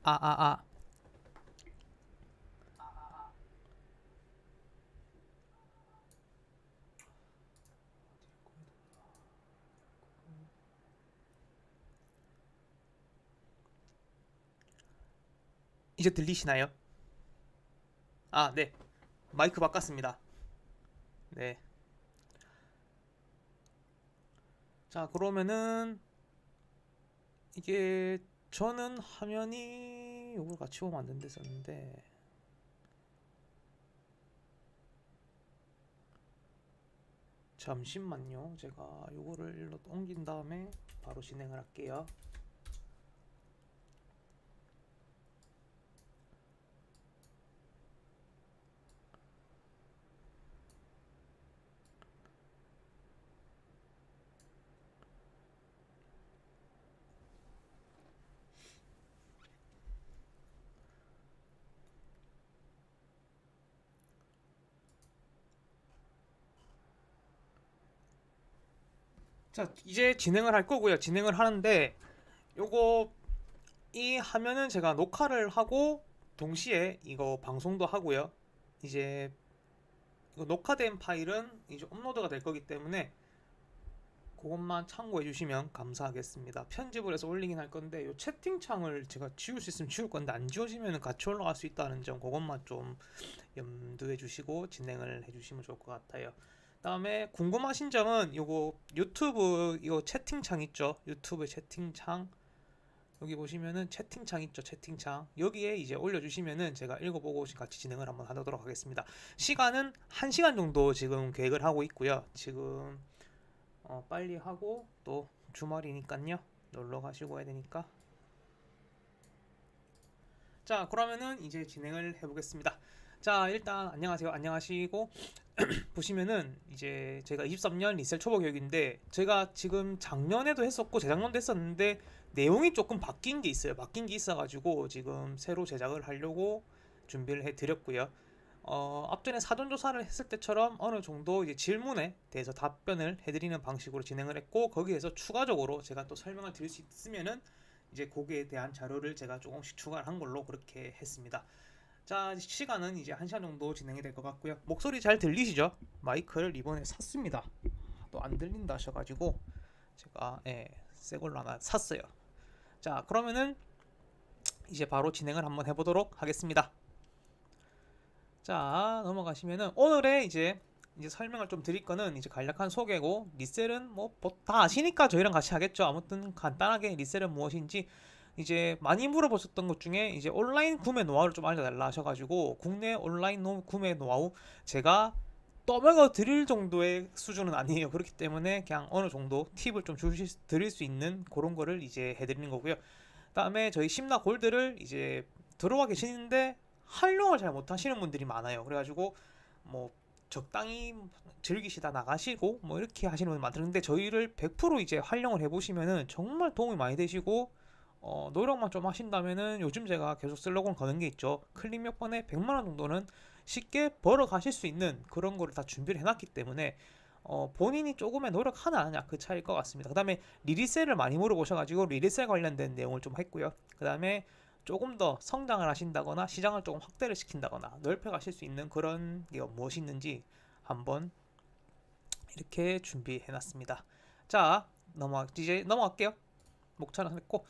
아, 아, 아. 이제 들리시나요? 아, 네. 마이크 바꿨습니다. 네. 자, 그러면은 이게 저는 화면이 이걸 같이 보면 안 된댔었는데 잠시만요. 제가 이거를 일로 옮긴 다음에 바로 진행을 할게요. 자, 이제 진행을 할 거고요. 진행을 하는데 요거 이 화면은 제가 녹화를 하고 동시에 이거 방송도 하고요. 이제 이거 녹화된 파일은 이제 업로드가 될 거기 때문에 그것만 참고해 주시면 감사하겠습니다. 편집을 해서 올리긴 할 건데 요 채팅창을 제가 지울 수 있으면 지울 건데 안 지워지면 같이 올라갈 수 있다는 점 그것만 좀 염두해 주시고 진행을 해 주시면 좋을 것 같아요. 다음에 궁금하신 점은 요거 유튜브 이거 채팅창 있죠? 유튜브 채팅창 여기 보시면은 채팅창 있죠? 채팅창 여기에 이제 올려주시면은 제가 읽어보고 같이 진행을 한번 하도록 하겠습니다. 시간은 1시간 정도 지금 계획을 하고 있고요. 지금 빨리 하고 또 주말이니까요. 놀러 가시고 해야 되니까. 자, 그러면은 이제 진행을 해보겠습니다. 자, 일단 안녕하세요. 안녕하시고 보시면은 이제 제가 23년 리셀 초보 교육인데 제가 지금 작년에도 했었고 재작년도 했었는데 내용이 조금 바뀐 게 있어요. 바뀐 게 있어가지고 지금 새로 제작을 하려고 준비를 해드렸고요. 앞전에 사전조사를 했을 때처럼 어느 정도 이제 질문에 대해서 답변을 해드리는 방식으로 진행을 했고 거기에서 추가적으로 제가 또 설명을 드릴 수 있으면은 이제 거기에 대한 자료를 제가 조금씩 추가를 한 걸로 그렇게 했습니다. 자, 시간은 이제 1시간 정도 진행이 될 것 같고요. 목소리 잘 들리시죠? 마이크를 이번에 샀습니다. 또 안 들린다 하셔가지고 제가 새 걸로 하나 샀어요. 자, 그러면은 이제 바로 진행을 한번 해보도록 하겠습니다. 자, 넘어가시면은 오늘의 이제 설명을 좀 드릴 거는 이제 간략한 소개고 리셀은 뭐 다 아시니까 저희랑 같이 하겠죠. 아무튼 간단하게 리셀은 무엇인지 이제 많이 물어보셨던 것 중에 이제 온라인 구매 노하우를 좀 알려달라 하셔가지고 국내 온라인 구매 노하우 제가 떠먹여 드릴 정도의 수준은 아니에요. 그렇기 때문에 그냥 어느 정도 팁을 좀 드릴 수 있는 그런 거를 이제 해드리는 거고요. 그다음에 저희 심나 골드를 이제 들어와 계시는데 활용을 잘 못하시는 분들이 많아요. 그래가지고 뭐 적당히 즐기시다 나가시고 뭐 이렇게 하시는 분들 많던데 저희를 100% 이제 활용을 해보시면은 정말 도움이 많이 되시고 노력만 좀 하신다면은 요즘 제가 계속 슬로건 거는 게 있죠. 클릭 몇 번에 100만 원 정도는 쉽게 벌어 가실 수 있는 그런 거를 다 준비를 해놨기 때문에 본인이 조금의 노력 하나 안 하냐 그 차이일 것 같습니다. 그 다음에 리리셀을 많이 물어보셔가지고 리리셀 관련된 내용을 좀 했고요. 그 다음에 조금 더 성장을 하신다거나 시장을 조금 확대를 시킨다거나 넓혀 가실 수 있는 그런 게 무엇이 있는지 한번 이렇게 준비해 놨습니다. 자, 이제 넘어갈게요. 목차는 했고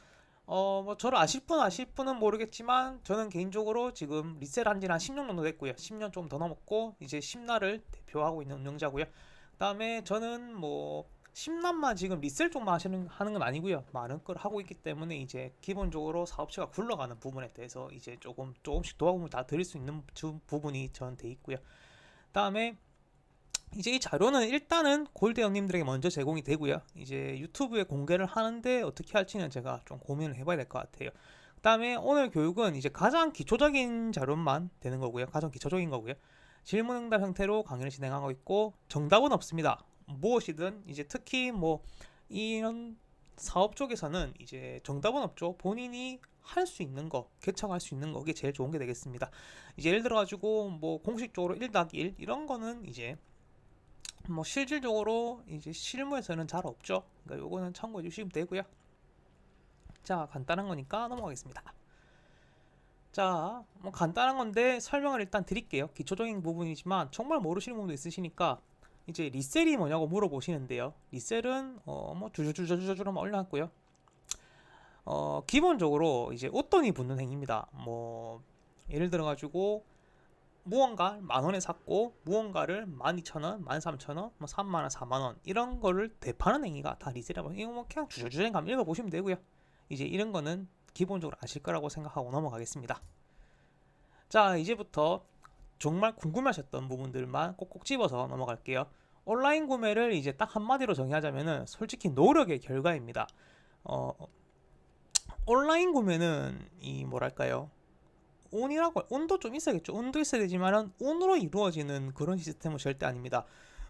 뭐 저를 아실 분은 모르겠지만 저는 개인적으로 지금 리셀 한 지는 한 10년 정도 됐고요. 10년 좀 더 넘었고 이제 심나를 대표하고 있는 운영자고요. 그다음에 저는 뭐 심남만 지금 리셀 쪽만 하는 건 아니고요. 많은 걸 하고 있기 때문에 이제 기본적으로 사업체가 굴러가는 부분에 대해서 이제 조금씩 도와움을 다 드릴 수 있는 부분이 전 돼 있고요. 그다음에 이제 이 자료는 일단은 골드 형님들에게 먼저 제공이 되고요. 이제 유튜브에 공개를 하는데 어떻게 할지는 제가 좀 고민을 해봐야 될 것 같아요. 그다음에 오늘 교육은 이제 가장 기초적인 자료만 되는 거고요. 가장 기초적인 거고요. 질문응답 형태로 강의를 진행하고 있고 정답은 없습니다. 무엇이든 이제 특히 뭐 이런 사업 쪽에서는 이제 정답은 없죠. 본인이 할 수 있는 거, 개척할 수 있는 거게 제일 좋은 게 되겠습니다. 이제 예를 들어 가지고 뭐 공식적으로 1-1 이런 거는 이제 뭐 실질적으로 이제 실무에서는 잘 없죠. 그러니까 요거는 참고해 주시면 되고요. 자, 간단한 거니까 넘어가겠습니다. 자, 뭐 간단한 건데 설명을 일단 드릴게요. 기초적인 부분이지만 정말 모르시는 분도 있으시니까 이제 리셀이 뭐냐고 물어보시는데요. 리셀은 뭐 주저주저주저주로 올려놨고요. 기본적으로 이제 웃돈이 붙는 행위입니다. 뭐 예를 들어 가지고 무언가 만 원에 샀고 무언가를 12,000원, 13,000원, 뭐 3만 원, 4만 원 이런 거를 되파는 행위가 다 리셀이라고. 이거 뭐 그냥 주저주저 감 읽어보시면 되고요. 이제 이런 거는 기본적으로 아실 거라고 생각하고 넘어가겠습니다. 자, 이제부터 정말 궁금하셨던 부분들만 꼭꼭 집어서 넘어갈게요. 온라인 구매를 이제 딱 한마디로 정의하자면은 솔직히 노력의 결과입니다. 어, 온라인 구매는 이 뭐랄까요? 운도 좀 있어야겠죠. 운도 있어야 되지만은 운으로 이루어지는 그런 시스템은 절대 아닙니다.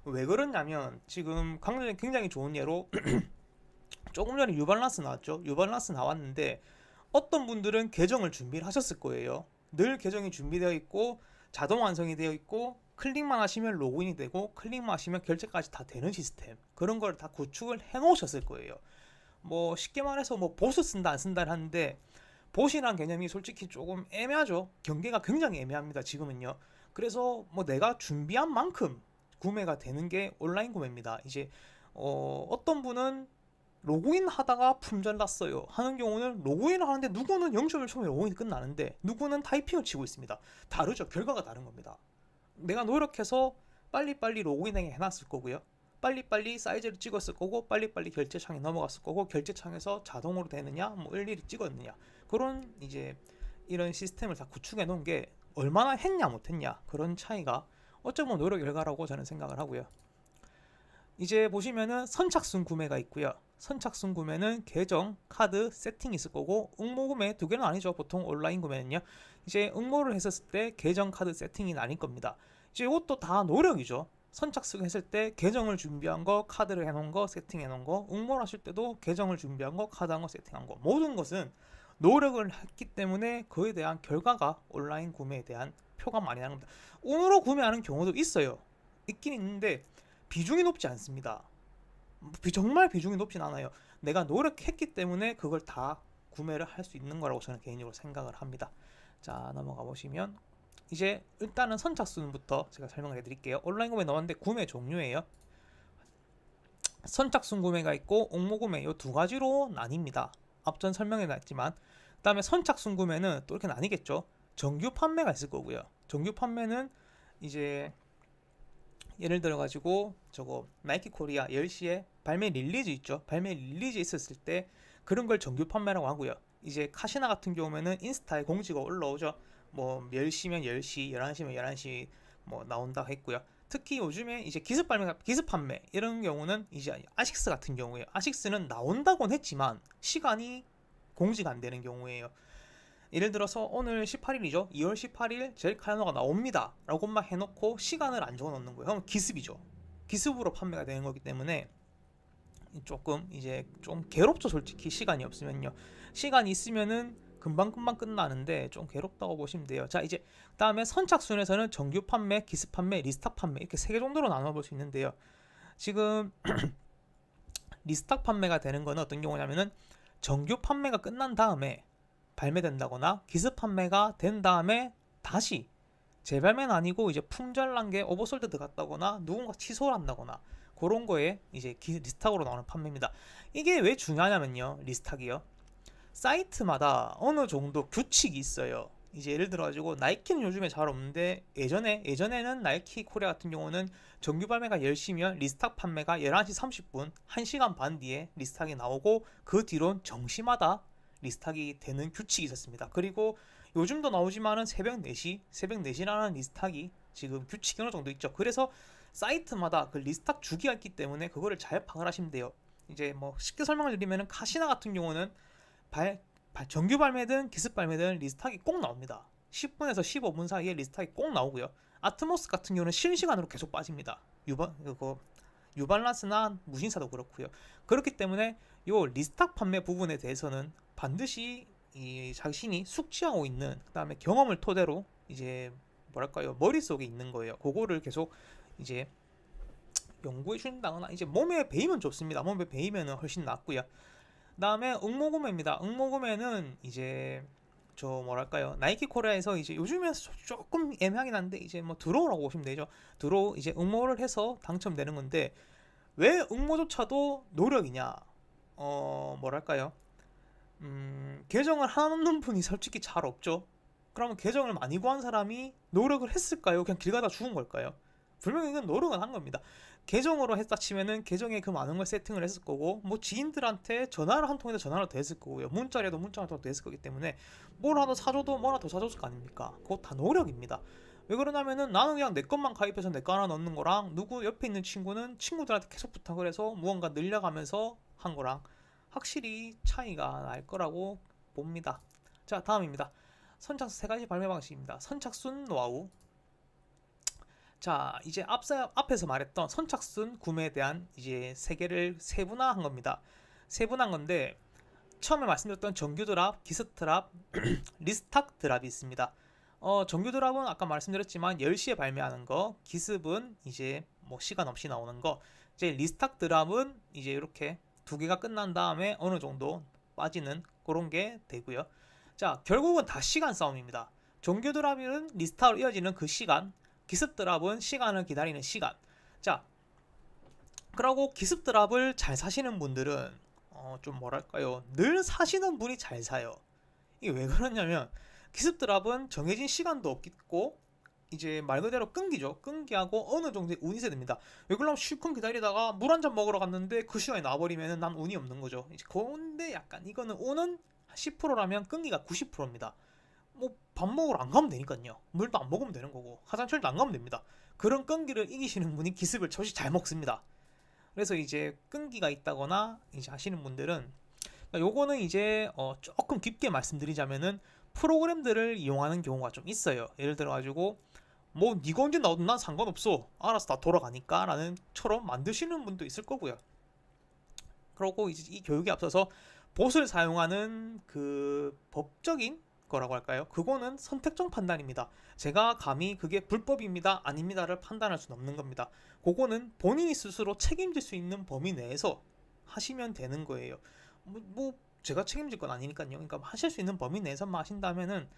왜 그러냐면 지금 굉장히 좋은 예로 조금 전에 뉴발란스 나왔죠. 뉴발란스 나왔는데 어떤 분들은 계정을 준비를 하셨을 거예요. 늘 계정이 준비되어 있고 자동 완성이 되어 있고 클릭만 하시면 로그인이 되고 클릭만 하시면 결제까지 다 되는 시스템, 그런 걸 다 구축을 해 놓으셨을 거예요. 뭐 쉽게 말해서 뭐 보스 쓴다 안 쓴다를 하는데 보시란 개념이 솔직히 조금 애매하죠. 경계가 굉장히 애매합니다. 지금은요. 그래서 뭐 내가 준비한 만큼 구매가 되는 게 온라인 구매입니다. 이제 어떤 분은 로그인 하다가 품절 났어요 하는 경우는 로그인을 하는데 누구는 0.1초에 로그인이 끝나는데 누구는 타이핑을 치고 있습니다. 다르죠. 결과가 다른 겁니다. 내가 노력해서 빨리빨리 로그인 해놨을 거고요. 빨리빨리 사이즈를 찍었을 거고 빨리빨리 결제창에 넘어갔을 거고 결제창에서 자동으로 되느냐 뭐 일일이 찍었느냐, 그런 이제 이런 시스템을 다 구축해 놓은 게 얼마나 했냐 못했냐, 그런 차이가 어쩌면 노력 결과라고 저는 생각을 하고요. 이제 보시면은 선착순 구매가 있고요. 선착순 구매는 계정, 카드, 세팅이 있을 거고 응모 구매 두 개는 아니죠. 보통 온라인 구매는요. 이제 응모를 했었을 때 계정, 카드, 세팅이 나뉠 겁니다. 이제 이것도 다 노력이죠. 선착순 했을 때 계정을 준비한 거, 카드를 해놓은 거, 세팅해 놓은 거, 응모를 하실 때도 계정을 준비한 거, 카드한 거, 세팅한 거, 모든 것은 노력을 했기 때문에 그에 대한 결과가 온라인 구매에 대한 표가 많이 나는 겁니다. 운으로 구매하는 경우도 있어요. 있긴 있는데 비중이 높지 않습니다. 정말 비중이 높진 않아요. 내가 노력했기 때문에 그걸 다 구매를 할 수 있는 거라고 저는 개인적으로 생각을 합니다. 자, 넘어가 보시면 이제 일단은 선착순부터 제가 설명을 해드릴게요. 온라인 구매 나왔는데 구매 종류예요. 선착순 구매가 있고 옥모 구매, 이 두 가지로 나뉩니다. 앞전 설명해 놨지만 그 다음에 선착순 구매는 또 이렇게 나뉘겠죠. 정규 판매가 있을 거고요. 정규 판매는 이제 예를 들어 가지고 저거 나이키 코리아 10시에 발매 릴리즈 있죠. 발매 릴리즈 있었을 때 그런 걸 정규 판매라고 하고요. 이제 카시나 같은 경우에는 인스타에 공지가 올라오죠. 뭐 10시면 10시, 11시면 11시 뭐 나온다 했고요. 특히 요즘에 이제 기습 판매 이런 경우는 이제 아식스 같은 경우에 아식스는 나온다고는 했지만 시간이 공지가 안 되는 경우에요. 예를 들어서 오늘 18일이죠. 2월 18일 젤 카이노가 나옵니다 라고만 해놓고 시간을 안 적어놓는 거예요. 그럼 기습이죠. 기습으로 판매가 되는 거기 때문에 조금 이제 좀 괴롭죠. 솔직히 시간이 없으면요. 시간이 있으면은 금방금방 끝나는데 좀 괴롭다고 보시면 돼요. 자, 이제 다음에 선착순에서는 정규 판매, 기습 판매, 리스탁 판매 이렇게 세 개 정도로 나눠볼 수 있는데요. 지금 리스탁 판매가 되는 거는 어떤 경우냐면은 정규 판매가 끝난 다음에 발매된다거나 기습 판매가 된 다음에 다시 재발매는 아니고 이제 품절난 게 오버솔드 들어갔다거나 누군가 취소를 한다거나 그런 거에 이제 리스탁으로 나오는 판매입니다. 이게 왜 중요하냐면요. 리스탁이요. 사이트마다 어느 정도 규칙이 있어요. 이제 예를 들어 가지고 나이키는 요즘에 잘 없는데 예전에는 나이키 코리아 같은 경우는 정규 발매가 10시면 리스탁 판매가 11시 30분 1시간 반 뒤에 리스탁이 나오고 그 뒤론 정시마다 리스탁이 되는 규칙이 있었습니다. 그리고 요즘도 나오지만은 새벽 4시라는 리스탁이 지금 규칙이 어느 정도 있죠. 그래서 사이트마다 그 리스탁 주기가 있기 때문에 그거를 잘 파악을 하시면 돼요. 이제 뭐 쉽게 설명을 드리면은 카시나 같은 경우는 정규 발매든 기습 발매든 리스탁이 꼭 나옵니다. 10분에서 15분 사이에 리스탁이 꼭 나오고요. 아트모스 같은 경우는 실시간으로 계속 빠집니다. 뉴발란스나 무신사도 그렇고요. 그렇기 때문에 요 리스탁 판매 부분에 대해서는 반드시 이 자신이 숙지하고 있는 그 다음에 경험을 토대로 이제 뭐랄까요 머릿속에 있는 거예요. 그거를 계속 이제 연구해 준다거나 이제 몸에 배이면 좋습니다. 몸에 배이면 훨씬 낫고요. 그 다음에 응모구매입니다. 응모구매는 이제 저 뭐랄까요, 나이키 코리아에서 이제 요즘에 조금 애매하긴 한데 이제 뭐 드로우라고 보시면 되죠. 드로우 이제 응모를 해서 당첨되는 건데 왜 응모조차도 노력이냐? 뭐랄까요? 계정을 하는 분이 솔직히 잘 없죠. 그러면 계정을 많이 구한 사람이 노력을 했을까요? 그냥 길 가다 죽은 걸까요? 분명히 이건 노력은 한 겁니다. 계정으로 했다 치면은 계정에 그 많은 걸 세팅을 했을 거고, 뭐 지인들한테 전화를 한 통에서 전화를 더 했을 거고요. 문자라도 문자를 더 했을 거기 때문에 뭘 하나 사줘도 뭘 하나 더 사줬을 거 아닙니까? 그거 다 노력입니다. 왜 그러냐면은 나는 그냥 내 것만 가입해서 내 거 하나 넣는 거랑, 누구 옆에 있는 친구는 친구들한테 계속 부탁을 해서 무언가 늘려가면서 한 거랑 확실히 차이가 날 거라고 봅니다. 자, 다음입니다. 선착순 세 가지 발매 방식입니다. 선착순 노하우. 자, 이제 앞에서 말했던 선착순 구매에 대한 이제 세 개를 세분화한 겁니다. 세분화한 건데, 처음에 말씀드렸던 정규 드랍, 기습 드랍, 리스탁 드랍이 있습니다. 정규 드랍은 아까 말씀드렸지만 10시에 발매하는 거, 기습은 이제 뭐 시간 없이 나오는 거, 이제 리스탁 드랍은 이제 이렇게 두 개가 끝난 다음에 어느 정도 빠지는 그런 게 되고요. 자, 결국은 다 시간 싸움입니다. 정규 드랍은 리스타로 이어지는 그 시간, 기습 드랍은 시간을 기다리는 시간. 자, 그러고 기습 드랍을 잘 사시는 분들은 좀 뭐랄까요, 늘 사시는 분이 잘 사요. 이게 왜 그러냐면 기습 드랍은 정해진 시간도 없고 이제 말 그대로 끈기죠. 끈기하고 어느 정도의 운이 있어야 됩니다. 왜 그러면 실컷 기다리다가 물 한 잔 먹으러 갔는데 그 시간에 나와버리면 난 운이 없는 거죠. 이제 그런데 약간 이거는 운은 10%라면 끈기가 90%입니다. 뭐 밥 먹으러 안 가면 되니까요. 물도 안 먹으면 되는 거고 화장실도 안 가면 됩니다. 그런 끈기를 이기시는 분이 기습을 조시 잘 먹습니다. 그래서 이제 끈기가 있다거나 이제 하시는 분들은, 요거는 이제 조금 깊게 말씀드리자면은 프로그램들을 이용하는 경우가 좀 있어요. 예를 들어 가지고 뭐 니가 언제 나오든 난 상관없어, 알아서 다 돌아가니까 라는 처럼 만드시는 분도 있을 거고요. 그리고 이제 이 교육에 앞서서 봇을 사용하는 그 법적인 거라고 할까요? 그거는 선택적 판단입니다. 제가 감히 그게 불법입니다, 아닙니다를 판단할 수는 없는 겁니다. 그거는 본인이 스스로 책임질 수 있는 범위 내에서 하시면 되는 거예요. 뭐 제가 책임질 건 아니니까요. 그러니까 하실 수 있는 범위 내에서만 하신다면은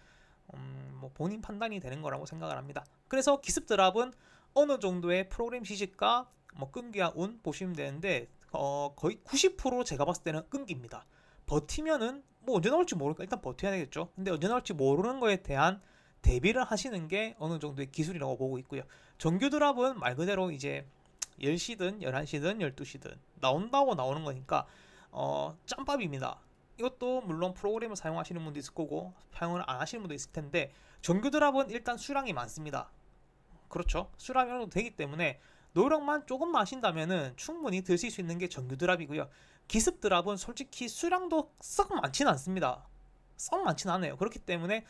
뭐 본인 판단이 되는 거라고 생각을 합니다. 그래서 기습 드랍은 어느 정도의 프로그램 지식과 뭐 끈기와 운 보시면 되는데, 거의 90% 제가 봤을 때는 끈기입니다. 버티면은 뭐 언제 나올지 모르니까 일단 버텨야 되겠죠. 근데 언제 나올지 모르는 거에 대한 대비를 하시는 게 어느 정도의 기술이라고 보고 있고요. 정규 드랍은 말 그대로 이제 10시든 11시든 12시든 나온다고 나오는 거니까 짬밥입니다. 이것도 물론 프로그램을 사용하시는 분도 있을 거고 사용을 안 하시는 분도 있을 텐데, 정규 드랍은 일단 수량이 많습니다. 그렇죠. 수량이 어느 정도 되기 때문에 노력만 조금 하신다면은 충분히 드실 수 있는 게 정규 드랍이고요. 기습 드랍은 솔직히 수량도 썩 많지는 않습니다. 썩 많지는 않아요. 그렇기 때문에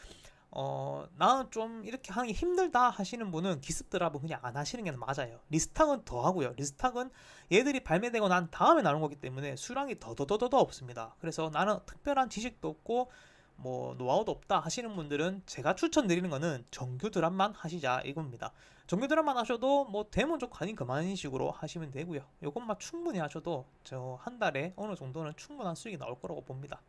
나는 좀 이렇게 하는 게 힘들다 하시는 분은 기습 드랍은 그냥 안 하시는 게 맞아요. 리스탁은 더 하고요. 리스탁은 얘들이 발매되고 난 다음에 나오는 거기 때문에 수량이 더더더더 없습니다. 그래서 나는 특별한 지식도 없고 뭐 노하우도 없다 하시는 분들은 제가 추천드리는 거는 정규 드랍만 하시자 이겁니다. 정규 드랍만 하셔도 뭐 대문족 아닌 그만인 식으로 하시면 되고요. 요것만 충분히 하셔도 저 한 달에 어느 정도는 충분한 수익이 나올 거라고 봅니다.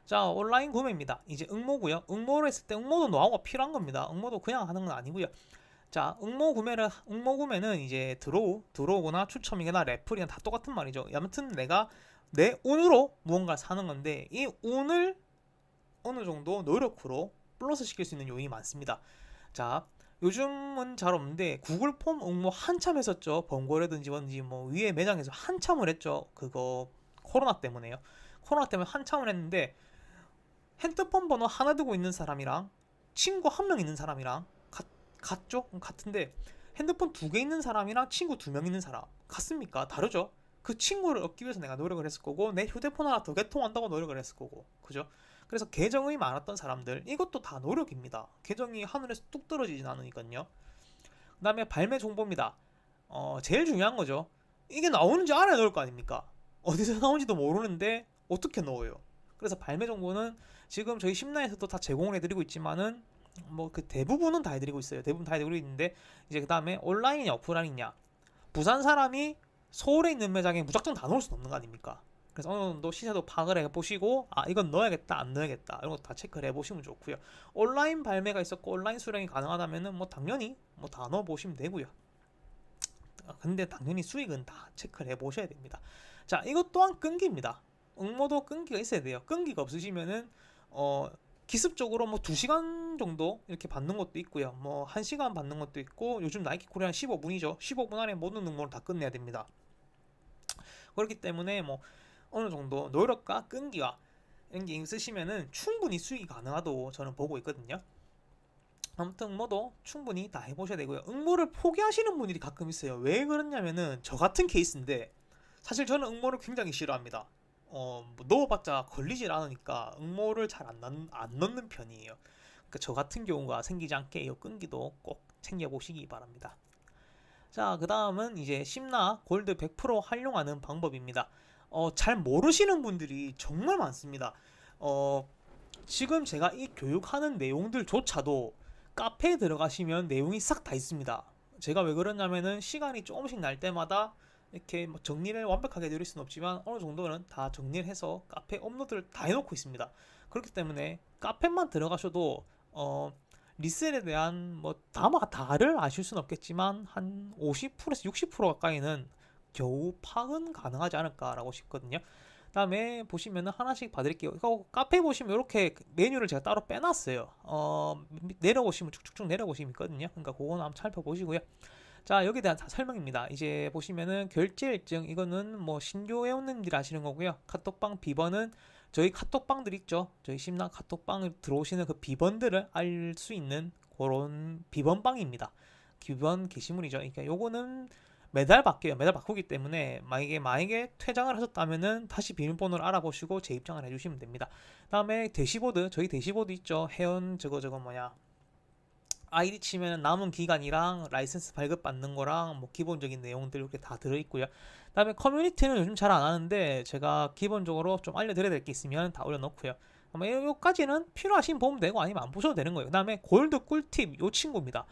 자, 온라인 구매입니다. 이제 응모고요. 응모를 했을 때 응모도 노하우가 필요한 겁니다. 응모도 그냥 하는 건 아니고요. 자, 응모 구매는 이제 드로우거나 추첨이거나 래플이나 다 똑같은 말이죠. 아무튼 내가 내 운으로 무언가를 사는 건데, 이 운을 어느 정도 노력으로 플러스 시킬 수 있는 요인이 많습니다. 자, 요즘은 잘 없는데 구글 폼 응모 한참 했었죠. 번거라든지 뭔지 뭐 위에 매장에서 한참을 했죠. 그거 코로나 때문에요. 코로나 때문에 한참을 했는데, 핸드폰 번호 하나 두고 있는 사람이랑 친구 한 명 있는 사람이랑 같죠? 같은데 핸드폰 두 개 있는 사람이랑 친구 두 명 있는 사람 같습니까? 다르죠? 그 친구를 얻기 위해서 내가 노력을 했을 거고, 내 휴대폰 하나 더 개통한다고 노력을 했을 거고, 그죠? 그래서 계정이 많았던 사람들, 이것도 다 노력입니다. 계정이 하늘에서 뚝 떨어지진 않으니까요. 그 다음에 발매 정보입니다. 제일 중요한 거죠. 이게 나오는지 알아야 넣을 거 아닙니까? 어디서 나오는지도 모르는데 어떻게 넣어요? 그래서 발매 정보는 지금 저희 심라에서도 다 제공을 해드리고 있지만은 뭐 그 대부분은 다 해드리고 있어요. 대부분 다 해드리고 있는데, 이제 그 다음에 온라인이냐 오프라인이냐. 부산 사람이 서울에 있는 매장에 무작정 다 넣을 수는 없는 거 아닙니까? 그래서 어느 정도 시세도 파악을 해보시고 이건 넣어야겠다 안 넣어야겠다 이런 거 다 체크를 해보시면 좋고요. 온라인 발매가 있었고 온라인 수령이 가능하다면은 뭐 당연히 뭐 다 넣어보시면 되고요. 근데 당연히 수익은 다 체크를 해보셔야 됩니다. 자, 이것 또한 끈기입니다. 응모도 끈기가 있어야 돼요. 끈기가 없으시면은 기습적으로 뭐 2시간 정도 이렇게 받는 것도 있고요. 뭐 1시간 받는 것도 있고, 요즘 나이키 코리아는 15분이죠. 15분 안에 모든 응모를 다 끝내야 됩니다. 그렇기 때문에 뭐 어느 정도 노력과 끈기와 이런 게 있으시면은 충분히 수익이 가능하다고 저는 보고 있거든요. 아무튼 응모도 충분히 다 해보셔야 되고요. 응모를 포기하시는 분들이 가끔 있어요. 왜 그러냐면은 저 같은 케이스인데, 사실 저는 응모를 굉장히 싫어합니다. 뭐 넣어봤자 걸리질 않으니까 응모를 잘 안 넣는 편이에요. 그러니까 저 같은 경우가 생기지 않게 이 끈기도 꼭 챙겨보시기 바랍니다. 자, 그 다음은 이제 심나 골드 100% 활용하는 방법입니다. 잘 모르시는 분들이 정말 많습니다. 지금 제가 이 교육하는 내용들조차도 카페에 들어가시면 내용이 싹 다 있습니다. 제가 왜 그러냐면은 시간이 조금씩 날 때마다 이렇게 뭐 정리를 완벽하게 드릴 수는 없지만 어느 정도는 다 정리를 해서 카페 업로드를 다 해놓고 있습니다. 그렇기 때문에 카페만 들어가셔도 리셀에 대한 뭐 다를 아실 수는 없겠지만 한 50%에서 60% 가까이는 겨우 파악은 가능하지 않을까라고 싶거든요. 그다음에 보시면은 하나씩 봐드릴게요. 이거 카페 보시면 이렇게 메뉴를 제가 따로 빼놨어요. 내려오시면 쭉쭉쭉 내려오시면 있거든요. 그러니까 그거는 한번 살펴보시고요. 자, 여기에 대한 설명입니다. 이제 보시면은 결제 일정, 이거는 뭐 신규 회원님들이 하시는 거고요. 카톡방 비번은 저희 카톡방들 있죠. 저희 심나 카톡방을 들어오시는 그 비번들을 알 수 있는 그런 비번방입니다. 비번 게시물이죠. 그러니까 요거는 매달 바뀌어요. 매달 바꾸기 때문에 만약에 퇴장을 하셨다면은 다시 비밀번호를 알아보시고 재입장을 해주시면 됩니다. 다음에 대시보드, 저희 대시보드 있죠. 회원 저거 뭐냐, 아이디 치면 남은 기간이랑 라이센스 발급받는 거랑 뭐 기본적인 내용들 이렇게 다 들어있고요. 그다음에 커뮤니티는 요즘 잘 안 하는데 제가 기본적으로 좀 알려드려야 될 게 있으면 다 올려놓고요. 아마 여기까지는 필요하시면 보면 되고 아니면 안 보셔도 되는 거예요. 그다음에 골드 꿀팁, 요 친구입니다.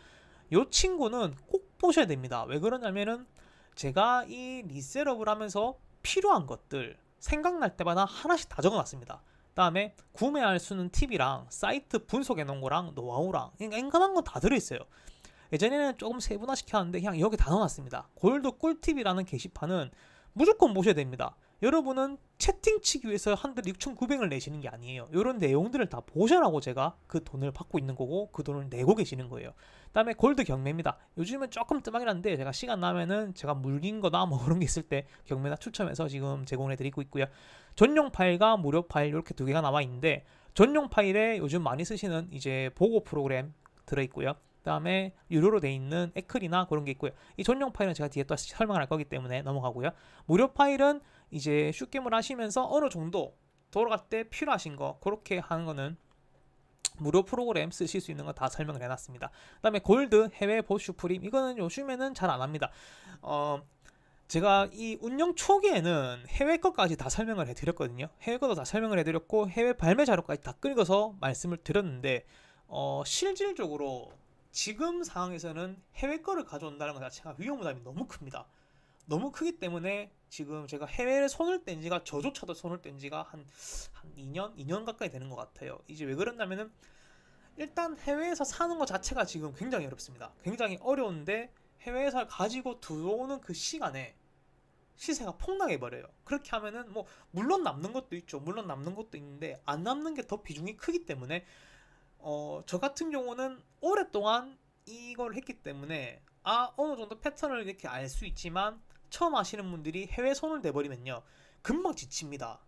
요 친구는 꼭 보셔야 됩니다. 왜 그러냐면은 제가 이 리셋업을 하면서 필요한 것들 생각날 때마다 하나씩 다 적어놨습니다. 다음에 구매할 수 있는 팁이랑 사이트 분석해 놓은 거랑 노하우랑 인간한 건 다 들어있어요. 예전에는 조금 세분화 시켰는데 그냥 여기 다 넣어놨습니다. 골드 꿀팁이라는 게시판은 무조건 보셔야 됩니다. 여러분은 채팅 치기 위해서 한 달에 6,900을 내시는 게 아니에요. 이런 내용들을 다 보셔라고 제가 그 돈을 받고 있는 거고 그 돈을 내고 계시는 거예요. 그다음에 골드 경매입니다. 요즘은 조금 뜸하긴 한데 제가 시간 나면은 제가 물긴 거나 뭐 그런 게 있을 때 경매나 추첨해서 지금 제공해 드리고 있고요. 전용 파일과 무료 파일 이렇게 두 개가 나와 있는데, 전용 파일에 요즘 많이 쓰시는 이제 보고 프로그램 들어 있고요. 그다음에 유료로 돼 있는 에클이나 그런 게 있고요. 이 전용 파일은 제가 뒤에 또 설명을 할 거기 때문에 넘어가고요. 무료 파일은 이제 슛게임을 하시면서 어느 정도 돌아갈 때 필요하신 거 그렇게 하는 거는 무료 프로그램 쓰실 수 있는 거 다 설명을 해놨습니다. 그다음에 골드 해외 보슈 프림, 이거는 요즘에는 잘 안 합니다. 제가 이 운영 초기에는 해외 것까지 다 설명을 해드렸거든요. 해외 것도 다 설명을 해드렸고 해외 발매 자료까지 다 끌어서 말씀을 드렸는데 실질적으로 지금 상황에서는 해외 거를 가져온다는 것 자체가 위험 부담이 너무 큽니다. 너무 크기 때문에 지금 제가 해외에 손을 뗀 지가, 저조차도 손을 뗀 지가 한 2년 가까이 되는 것 같아요. 이제 왜 그러냐면은 일단 해외에서 사는 것 자체가 지금 굉장히 어렵습니다. 굉장히 어려운데 해외에서 가지고 들어오는 그 시간에 시세가 폭락해 버려요. 그렇게 하면은 뭐 물론 남는 것도 있죠. 물론 남는 것도 있는데 안 남는 게 더 비중이 크기 때문에 저 같은 경우는 오랫동안 이걸 했기 때문에 어느 정도 패턴을 이렇게 알 수 있지만 처음 하시는 분들이 해외 손을 내버리면요 금방 지칩니다.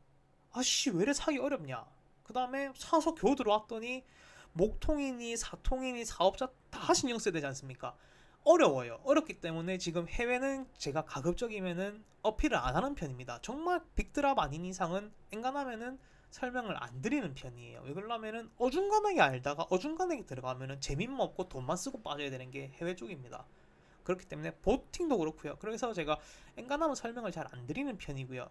아씨 왜 이래 사기 어렵냐. 그 다음에 사서 겨우 들어왔더니 목통이니 사통이니 사업자 다 신경 써야 되지 않습니까? 어려워요. 어렵기 때문에 지금 해외는 제가 가급적이면은 어필을 안 하는 편입니다. 정말 빅드랍 아닌 이상은 엔간하면은 설명을 안 드리는 편이에요. 왜 그러냐면은 어중간하게 알다가 어중간하게 들어가면은 재미만 없고 돈만 쓰고 빠져야 되는 게 해외 쪽입니다. 그렇기 때문에 보팅도 그렇고요. 그래서 제가 엔간하면 설명을 잘 안 드리는 편이고요.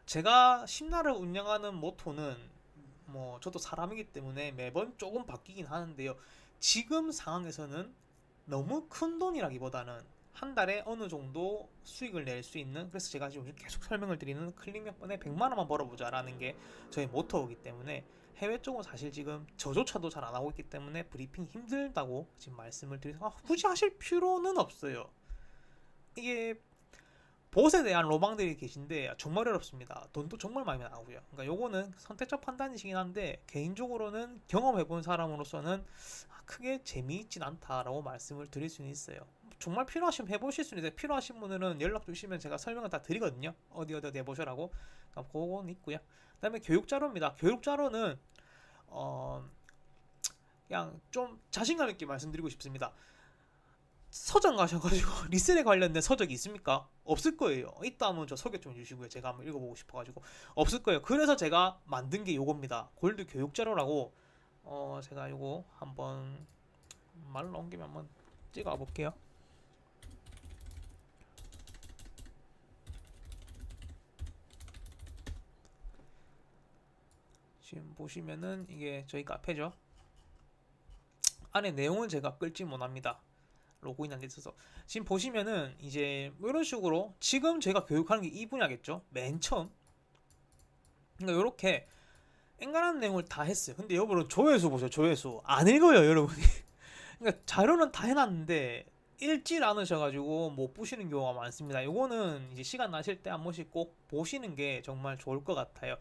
제가 심나를 운영하는 모토는 뭐 저도 사람이기 때문에 매번 조금 바뀌긴 하는데요. 지금 상황에서는 너무 큰 돈이라기보다는 한 달에 어느 정도 수익을 낼 수 있는, 그래서 제가 지금 계속 설명을 드리는 클릭 몇 번에 100만 원만 벌어보자 라는 게 저희 모토이기 때문에, 해외 쪽은 사실 지금 저조차도 잘 안 하고 있기 때문에 브리핑 힘들다고 지금 말씀을 드려서, 굳이 하실 필요는 없어요. 이게 보스에 대한 로망들이 계신데 정말 어렵습니다. 돈도 정말 많이 나오고요. 그러니까 요거는 선택적 판단이시긴 한데, 개인적으로는 경험해본 사람으로서는 크게 재미있진 않다라고 말씀을 드릴 수는 있어요. 정말 필요하시면 해보실 수는 있어요. 필요하신 분들은 연락 주시면 제가 설명을 다 드리거든요. 어디 해보셔라고. 그러니까 그건 있고요. 그 다음에 교육자료입니다. 교육자료는 그냥 좀 자신감 있게 말씀드리고 싶습니다. 서점 가셔가지고 리셀에 관련된 서적이 있습니까? 없을 거예요. 있다 하면 저 소개 좀 해주시고요. 제가 한번 읽어보고 싶어가지고. 없을 거예요. 그래서 제가 만든 게 요겁니다. 골드 교육자료라고. 제가 요거 한번 말로 옮기면 한번 찍어 볼게요. 지금 보시면은 이게 저희 카페죠. 안에 내용은 제가 끌지 못합니다. 로그인 안 돼 있어서. 지금 보시면은 이제 이런 식으로 지금 제가 교육하는 게 이 분야겠죠. 맨 처음. 그러니까 이렇게 앵간한 내용을 다 했어요. 근데 여러분 조회수 보세요. 조회수 안 읽어요, 여러분이. 그러니까 자료는 다 해놨는데 읽질 않으셔가지고 못 보시는 경우가 많습니다. 요거는 이제 시간 나실 때 한 번씩 꼭 보시는 게 정말 좋을 것 같아요.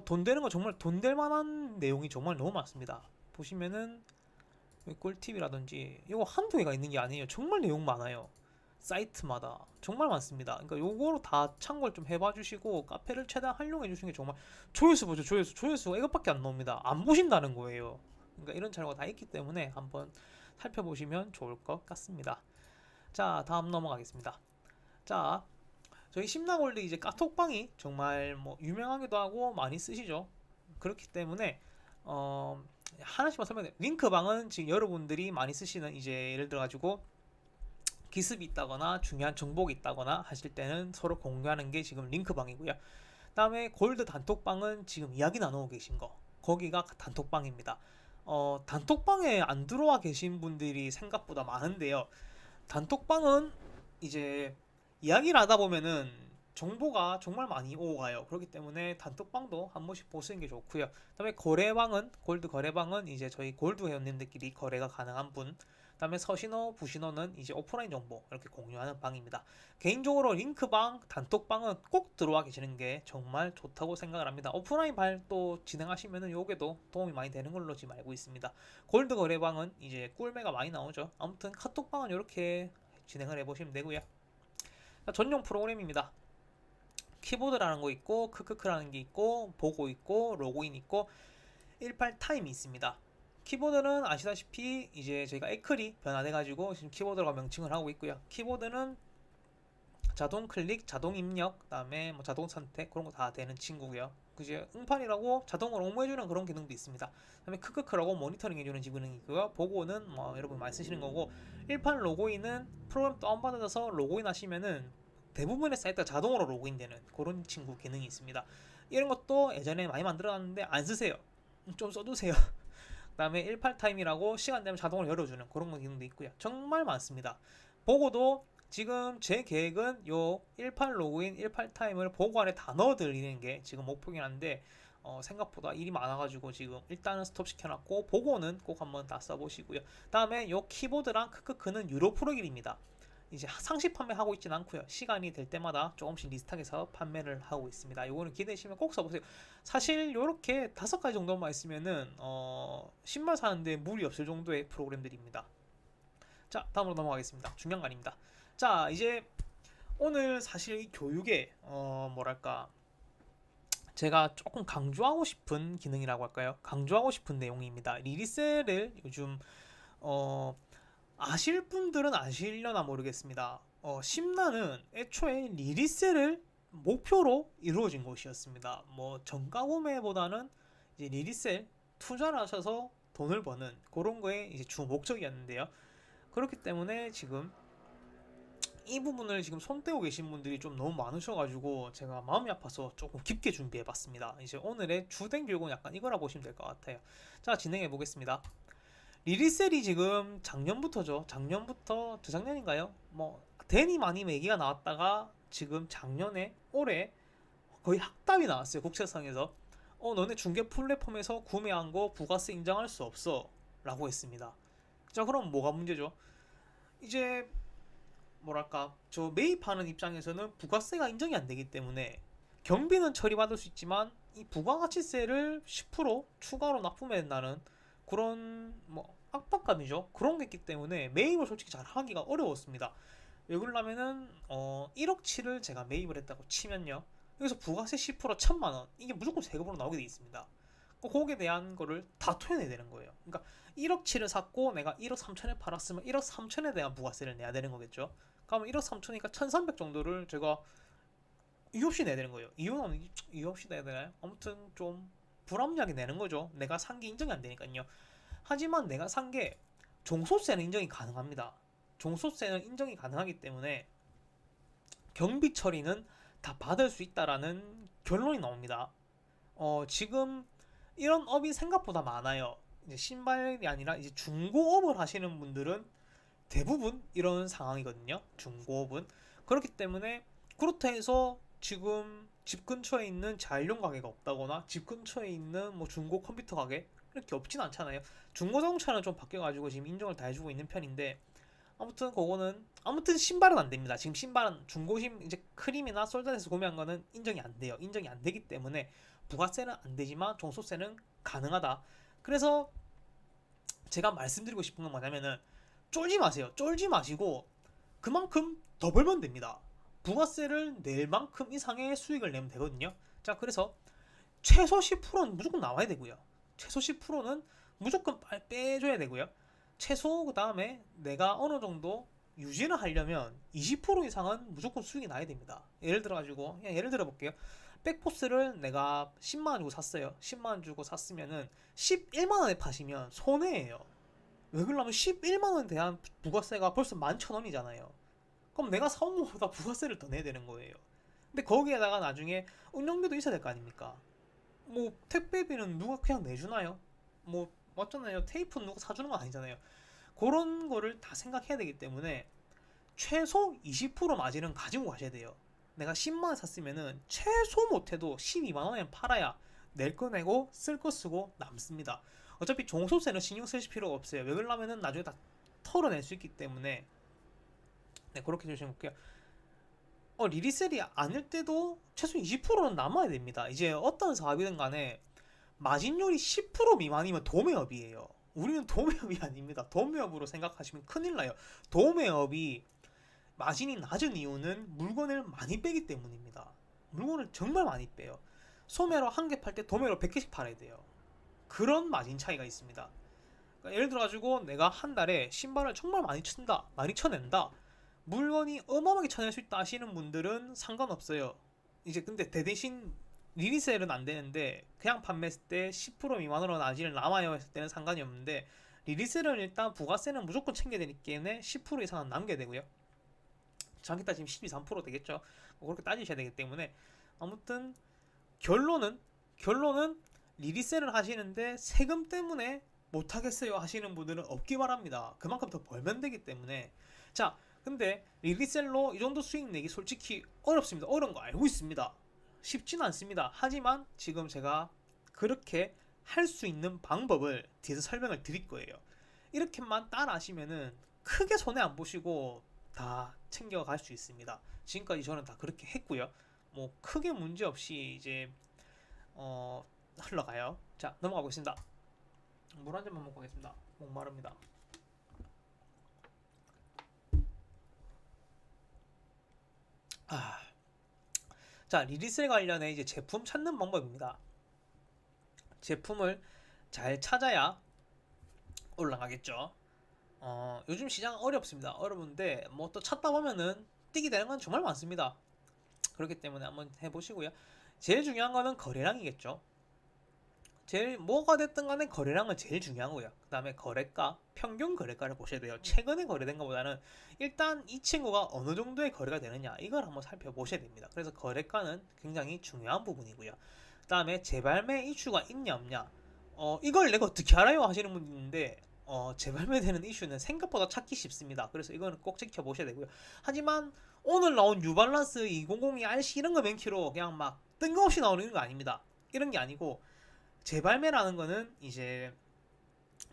돈 되는 거, 정말 돈 될 만한 내용이 정말 너무 많습니다. 보시면은 꿀팁이라든지 이거 한두 개가 있는 게 아니에요. 정말 내용 많아요. 사이트마다 정말 많습니다. 그러니까 요거로 다 참고를 좀 해봐 주시고 카페를 최대한 활용해 주시는 게 정말. 조회수 보죠. 조회수가 이것밖에 안 나옵니다. 안 보신다는 거예요. 그러니까 이런 자료가 다 있기 때문에 한번 살펴보시면 좋을 것 같습니다. 자, 다음 넘어가겠습니다. 자, 저희 심나골드 이제 카톡방이 정말 뭐 유명하기도 하고 많이 쓰시죠. 그렇기 때문에 하나씩만 설명해. 링크방은 지금 여러분들이 많이 쓰시는, 이제 예를 들어 가지고 기습이 있다거나 중요한 정보가 있다거나 하실 때는 서로 공유하는 게 지금 링크방이고요. 그다음에 골드 단톡방은 지금 이야기 나누고 계신 거, 거기가 단톡방입니다. 단톡방에 안 들어와 계신 분들이 생각보다 많은데요. 단톡방은 이제 이야기를 하다 보면은 정보가 정말 많이 오고 가요. 그렇기 때문에 단톡방도 한 번씩 보시는 게 좋고요. 그다음에 거래방은, 골드 거래방은 이제 저희 골드 회원님들끼리 거래가 가능한 분. 그다음에 서신호, 부신호는 이제 오프라인 정보 이렇게 공유하는 방입니다. 개인적으로 링크방, 단톡방은 꼭 들어와 계시는 게 정말 좋다고 생각을 합니다. 오프라인 발도 진행하시면은 요게도 도움이 많이 되는 걸로 지금 알고 있습니다. 골드 거래방은 이제 꿀매가 많이 나오죠. 아무튼 카톡방은 이렇게 진행을 해보시면 되고요. 전용 프로그램입니다. 키보드라는 거 있고, 크크크라는 게 있고, 보고 있고, 로그인 있고, 18 타임이 있습니다. 키보드는 아시다시피 이제 저희가 에클이 변환해가지고 지금 키보드라고 명칭을 하고 있고요. 키보드는 자동 클릭, 자동 입력, 그다음에 뭐 자동 선택 그런 거 다 되는 친구고요. 그제 응팔이라고 자동으로 업무해주는 그런 기능도 있습니다. 그다음에 크크크라고 모니터링해주는 기능이 있고요. 보고는 뭐 여러분 많이 쓰시는 거고, 18 로그인은 프로그램 다운받아서 로그인 하시면은 대부분의 사이트가 자동으로 로그인되는 그런 친구 기능이 있습니다. 이런 것도 예전에 많이 만들어놨는데 안 쓰세요. 좀 써두세요. 그 다음에 18 타임이라고 시간 되면 자동으로 열어주는 그런 기능도 있고요. 정말 많습니다. 보고도 지금 제 계획은 요 18 로그인, 18 타임을 보고 안에 다 넣어드리는 게 지금 목표긴 한데, 생각보다 일이 많아가지고 지금 일단은 스톱 시켜놨고, 보고는 꼭 한번 다 써보시고요. 다음에 요 키보드랑 크크크는 유료 프로그램입니다. 이제 상시 판매하고 있진 않고요. 시간이 될 때마다 조금씩 리스트하게서 판매를 하고 있습니다. 요거는 기대되시면 꼭 써보세요. 사실 요렇게 5가지 정도만 있으면은 신발 사는데 무리 없을 정도의 프로그램들입니다. 자, 다음으로 넘어가겠습니다. 중요한 거 아닙니다. 자, 이제 오늘 사실 이 교육에 뭐랄까, 제가 조금 강조하고 싶은 기능이라고 할까요? 강조하고 싶은 내용입니다. 리리셀을 요즘 아실 분들은 아시려나 모르겠습니다. 심나는 애초에 리리셀을 목표로 이루어진 곳이었습니다. 뭐 정가 구매보다는 이제 리리셀 투자를 하셔서 돈을 버는 그런 거에 이제 주 목적이었는데요. 그렇기 때문에 지금 이 부분을 지금 손 떼고 계신 분들이 좀 너무 많으셔가지고 제가 마음이 아파서 조금 깊게 준비해봤습니다. 이제 오늘의 주된 교육은 약간 이거라 보시면 될 것 같아요. 자, 진행해 보겠습니다. 리리셀이 지금 작년부터죠. 작년부터, 저작년인가요? 뭐 데님 아님 얘기가 나왔다가 지금 작년에 올해 거의 학답이 나왔어요. 국세청에서 너네 중개 플랫폼에서 구매한 거 부가세 인정할 수 없어 라고 했습니다. 자, 그럼 뭐가 문제죠? 이제 뭐랄까, 저 매입하는 입장에서는 부가세가 인정이 안 되기 때문에 경비는 처리받을 수 있지만 이 부가가치세를 10% 추가로 납부해야 된다는 그런 뭐 압박감이죠. 그런 게 있기 때문에 매입을 솔직히 잘 하기가 어려웠습니다. 왜 그러냐면은 1억 7을 제가 매입을 했다고 치면요, 여기서 부가세 10% 1,000만 원, 이게 무조건 세금으로 나오게 돼 있습니다. 거기에 대한 거를 다 토해내야 되는 거예요. 그러니까 1억 7을 샀고 내가 1억 3천에 팔았으면 1억 3천에 대한 부가세를 내야 되는 거겠죠. 그러면 1억 3천이니까 1,300 정도를 제가 이유 없이 내야 되는 거예요. 이유는 이유 없이 내야 되나요? 아무튼 좀 불합리하게 내는 거죠. 내가 산 게 인정이 안 되니까요. 하지만 내가 산 게 종소세는 인정이 가능합니다. 종소세는 인정이 가능하기 때문에 경비 처리는 다 받을 수 있다라는 결론이 나옵니다. 지금 이런 업이 생각보다 많아요. 이제 신발이 아니라 이제 중고업을 하시는 분들은 대부분 이런 상황이거든요. 중고업은. 그렇기 때문에 그렇다 해서 지금 집 근처에 있는 자율용 가게가 없다거나 집 근처에 있는 뭐 중고 컴퓨터 가게 이렇게 없진 않잖아요. 중고자동차는 좀 바뀌어가지고 지금 인정을 다 해주고 있는 편인데, 아무튼 그거는 아무튼 신발은 안 됩니다. 지금 신발은 중고심 이제 크림이나 솔단에서 구매한 거는 인정이 안 돼요. 인정이 안 되기 때문에 부가세는 안 되지만 종소세는 가능하다. 그래서 제가 말씀드리고 싶은 건 뭐냐면은 쫄지 마세요. 쫄지 마시고 그만큼 더 벌면 됩니다. 부가세를 낼 만큼 이상의 수익을 내면 되거든요. 자, 그래서 최소 10%는 무조건 나와야 되고요. 최소 10%는 무조건 빼줘야 되고요. 최소 그 다음에 내가 어느 정도 유지를 하려면 20% 이상은 무조건 수익이 나야 됩니다. 예를 들어 가지고 그냥 예를 들어 볼게요. 백포스를 내가 10만원 주고 샀어요. 10만원 주고 샀으면은 11만원에 파시면 손해예요. 왜 그러냐면 11만원에 대한 부가세가 벌써 11,000원이잖아요. 그럼 내가 사온 것보다 부가세를 더 내야 되는 거예요. 근데 거기에다가 나중에 운영비도 있어야 될 거 아닙니까? 뭐 택배비는 누가 그냥 내주나요? 뭐 맞잖아요. 테이프는 누가 사주는 건 아니잖아요. 그런 거를 다 생각해야 되기 때문에 최소 20% 마진은 가지고 가셔야 돼요. 내가 10만원 샀으면은 최소 못해도 12만원에 팔아야 낼 거 내고 쓸 거 쓰고 남습니다. 어차피 종소세는 신경 쓰실 필요가 없어요. 왜 그러냐면은 나중에 다 털어낼 수 있기 때문에. 네, 그렇게 조심해 볼게요. 리리셀이 아닐 때도 최소 20%는 남아야 됩니다. 이제 어떤 사업이든 간에 마진율이 10% 미만이면 도매업이에요. 우리는 도매업이 아닙니다. 도매업으로 생각하시면 큰일 나요. 도매업이 마진이 낮은 이유는 물건을 많이 빼기 때문입니다. 물건을 정말 많이 빼요. 소매로 한 개 팔 때 도매로 100개씩 팔아야 돼요. 그런 마진 차이가 있습니다. 그러니까 예를 들어 가지고 내가 한 달에 신발을 정말 많이 친다, 많이 쳐낸다, 물건이 어마어마하게 쳐낼 수 있다 하시는 분들은 상관없어요. 이제 근데 대신 리리셀은 안 되는데 그냥 판매했을 때 10% 미만으로 마진을 남아요 했을 때는 상관이 없는데, 리리셀은 일단 부가세는 무조건 챙겨야 되기 때문에 10% 이상은 남겨야 되고요. 정확히 따지면 12, 3% 되겠죠. 그렇게 따지셔야 되기 때문에 아무튼 결론은 리리셀을 하시는데 세금 때문에 못하겠어요 하시는 분들은 없기 바랍니다. 그만큼 더 벌면 되기 때문에. 자, 근데 리리셀로 이 정도 수익 내기 솔직히 어렵습니다. 어려운 거 알고 있습니다. 쉽진 않습니다. 하지만 지금 제가 그렇게 할 수 있는 방법을 뒤에서 설명을 드릴 거예요. 이렇게만 따라 하시면은 크게 손해 안 보시고 다 챙겨갈 수 있습니다. 지금까지 저는 다 그렇게 했고요. 뭐 크게 문제 없이 이제 흘러가요. 자, 넘어가 보겠습니다. 물 한 잔만 먹고 가겠습니다. 목마릅니다. 자, 리리셀 관련해 이제 제품 찾는 방법입니다. 제품을 잘 찾아야 올라가겠죠. 요즘 시장 어렵습니다. 어려운데 뭐 또 찾다 보면은 띄게 되는 건 정말 많습니다. 그렇기 때문에 한번 해보시고요. 제일 중요한 거는 거래량이겠죠. 제일 뭐가 됐든 간에 거래량은 제일 중요하고요. 그 다음에 거래가, 평균 거래가를 보셔야 돼요. 최근에 거래된 것보다는 일단 이 친구가 어느 정도의 거래가 되느냐, 이걸 한번 살펴보셔야 됩니다. 그래서 거래가는 굉장히 중요한 부분이고요. 그 다음에 재발매 이슈가 있냐 없냐, 이걸 내가 어떻게 알아요 하시는 분이 있는데, 재발매되는 이슈는 생각보다 찾기 쉽습니다. 그래서 이거는 꼭 지켜보셔야 되고요. 하지만 오늘 나온 뉴발란스 2002 RC 이런 거 맨키로 그냥 막 뜬금없이 나오는 거 아닙니다. 이런 게 아니고 재발매라는 거는 이제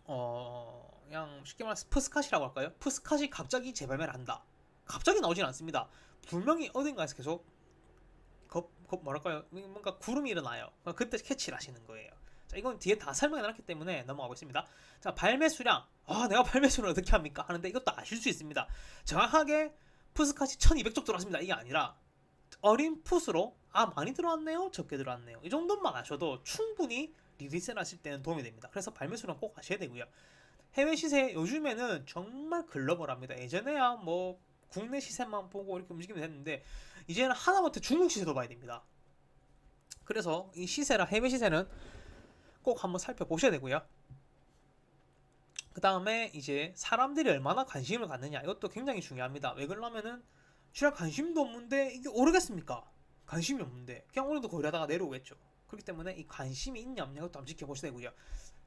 그냥 쉽게 말해서 푸스카시라고 할까요? 푸스카시 갑자기 재발매를 한다. 갑자기 나오진 않습니다. 분명히 어딘가에서 계속 뭐랄까요? 뭔가 구름이 일어나요. 그때 캐치를 하시는 거예요. 자, 이건 뒤에 다 설명해 놨기 때문에 넘어가고 있습니다. 자, 발매 수량. 내가 발매 수를 어떻게 합니까? 하는데 이것도 아실 수 있습니다. 정확하게 푸스카시 1200쪽 들어왔습니다. 이게 아니라 어린 풋으로 많이 들어왔네요, 적게 들어왔네요, 이 정도만 아셔도 충분히 리리스를 하실 때는 도움이 됩니다. 그래서 발매 수량 꼭 아셔야 되고요. 해외 시세 요즘에는 정말 글로벌합니다. 예전에야 뭐 국내 시세만 보고 이렇게 움직이면 됐는데 이제는 하다못해 중국 시세도 봐야 됩니다. 그래서 이 시세랑 해외 시세는 꼭 한번 살펴보셔야 되고요. 그 다음에 이제 사람들이 얼마나 관심을 갖느냐, 이것도 굉장히 중요합니다. 왜 그러냐면은 주량 관심도 없는데 이게 오르겠습니까? 관심이 없는데 그냥 오늘도 거래하다가 내려오겠죠. 그렇기 때문에 이 관심이 있냐 없냐 것도 한번 지켜보셔야 되고요.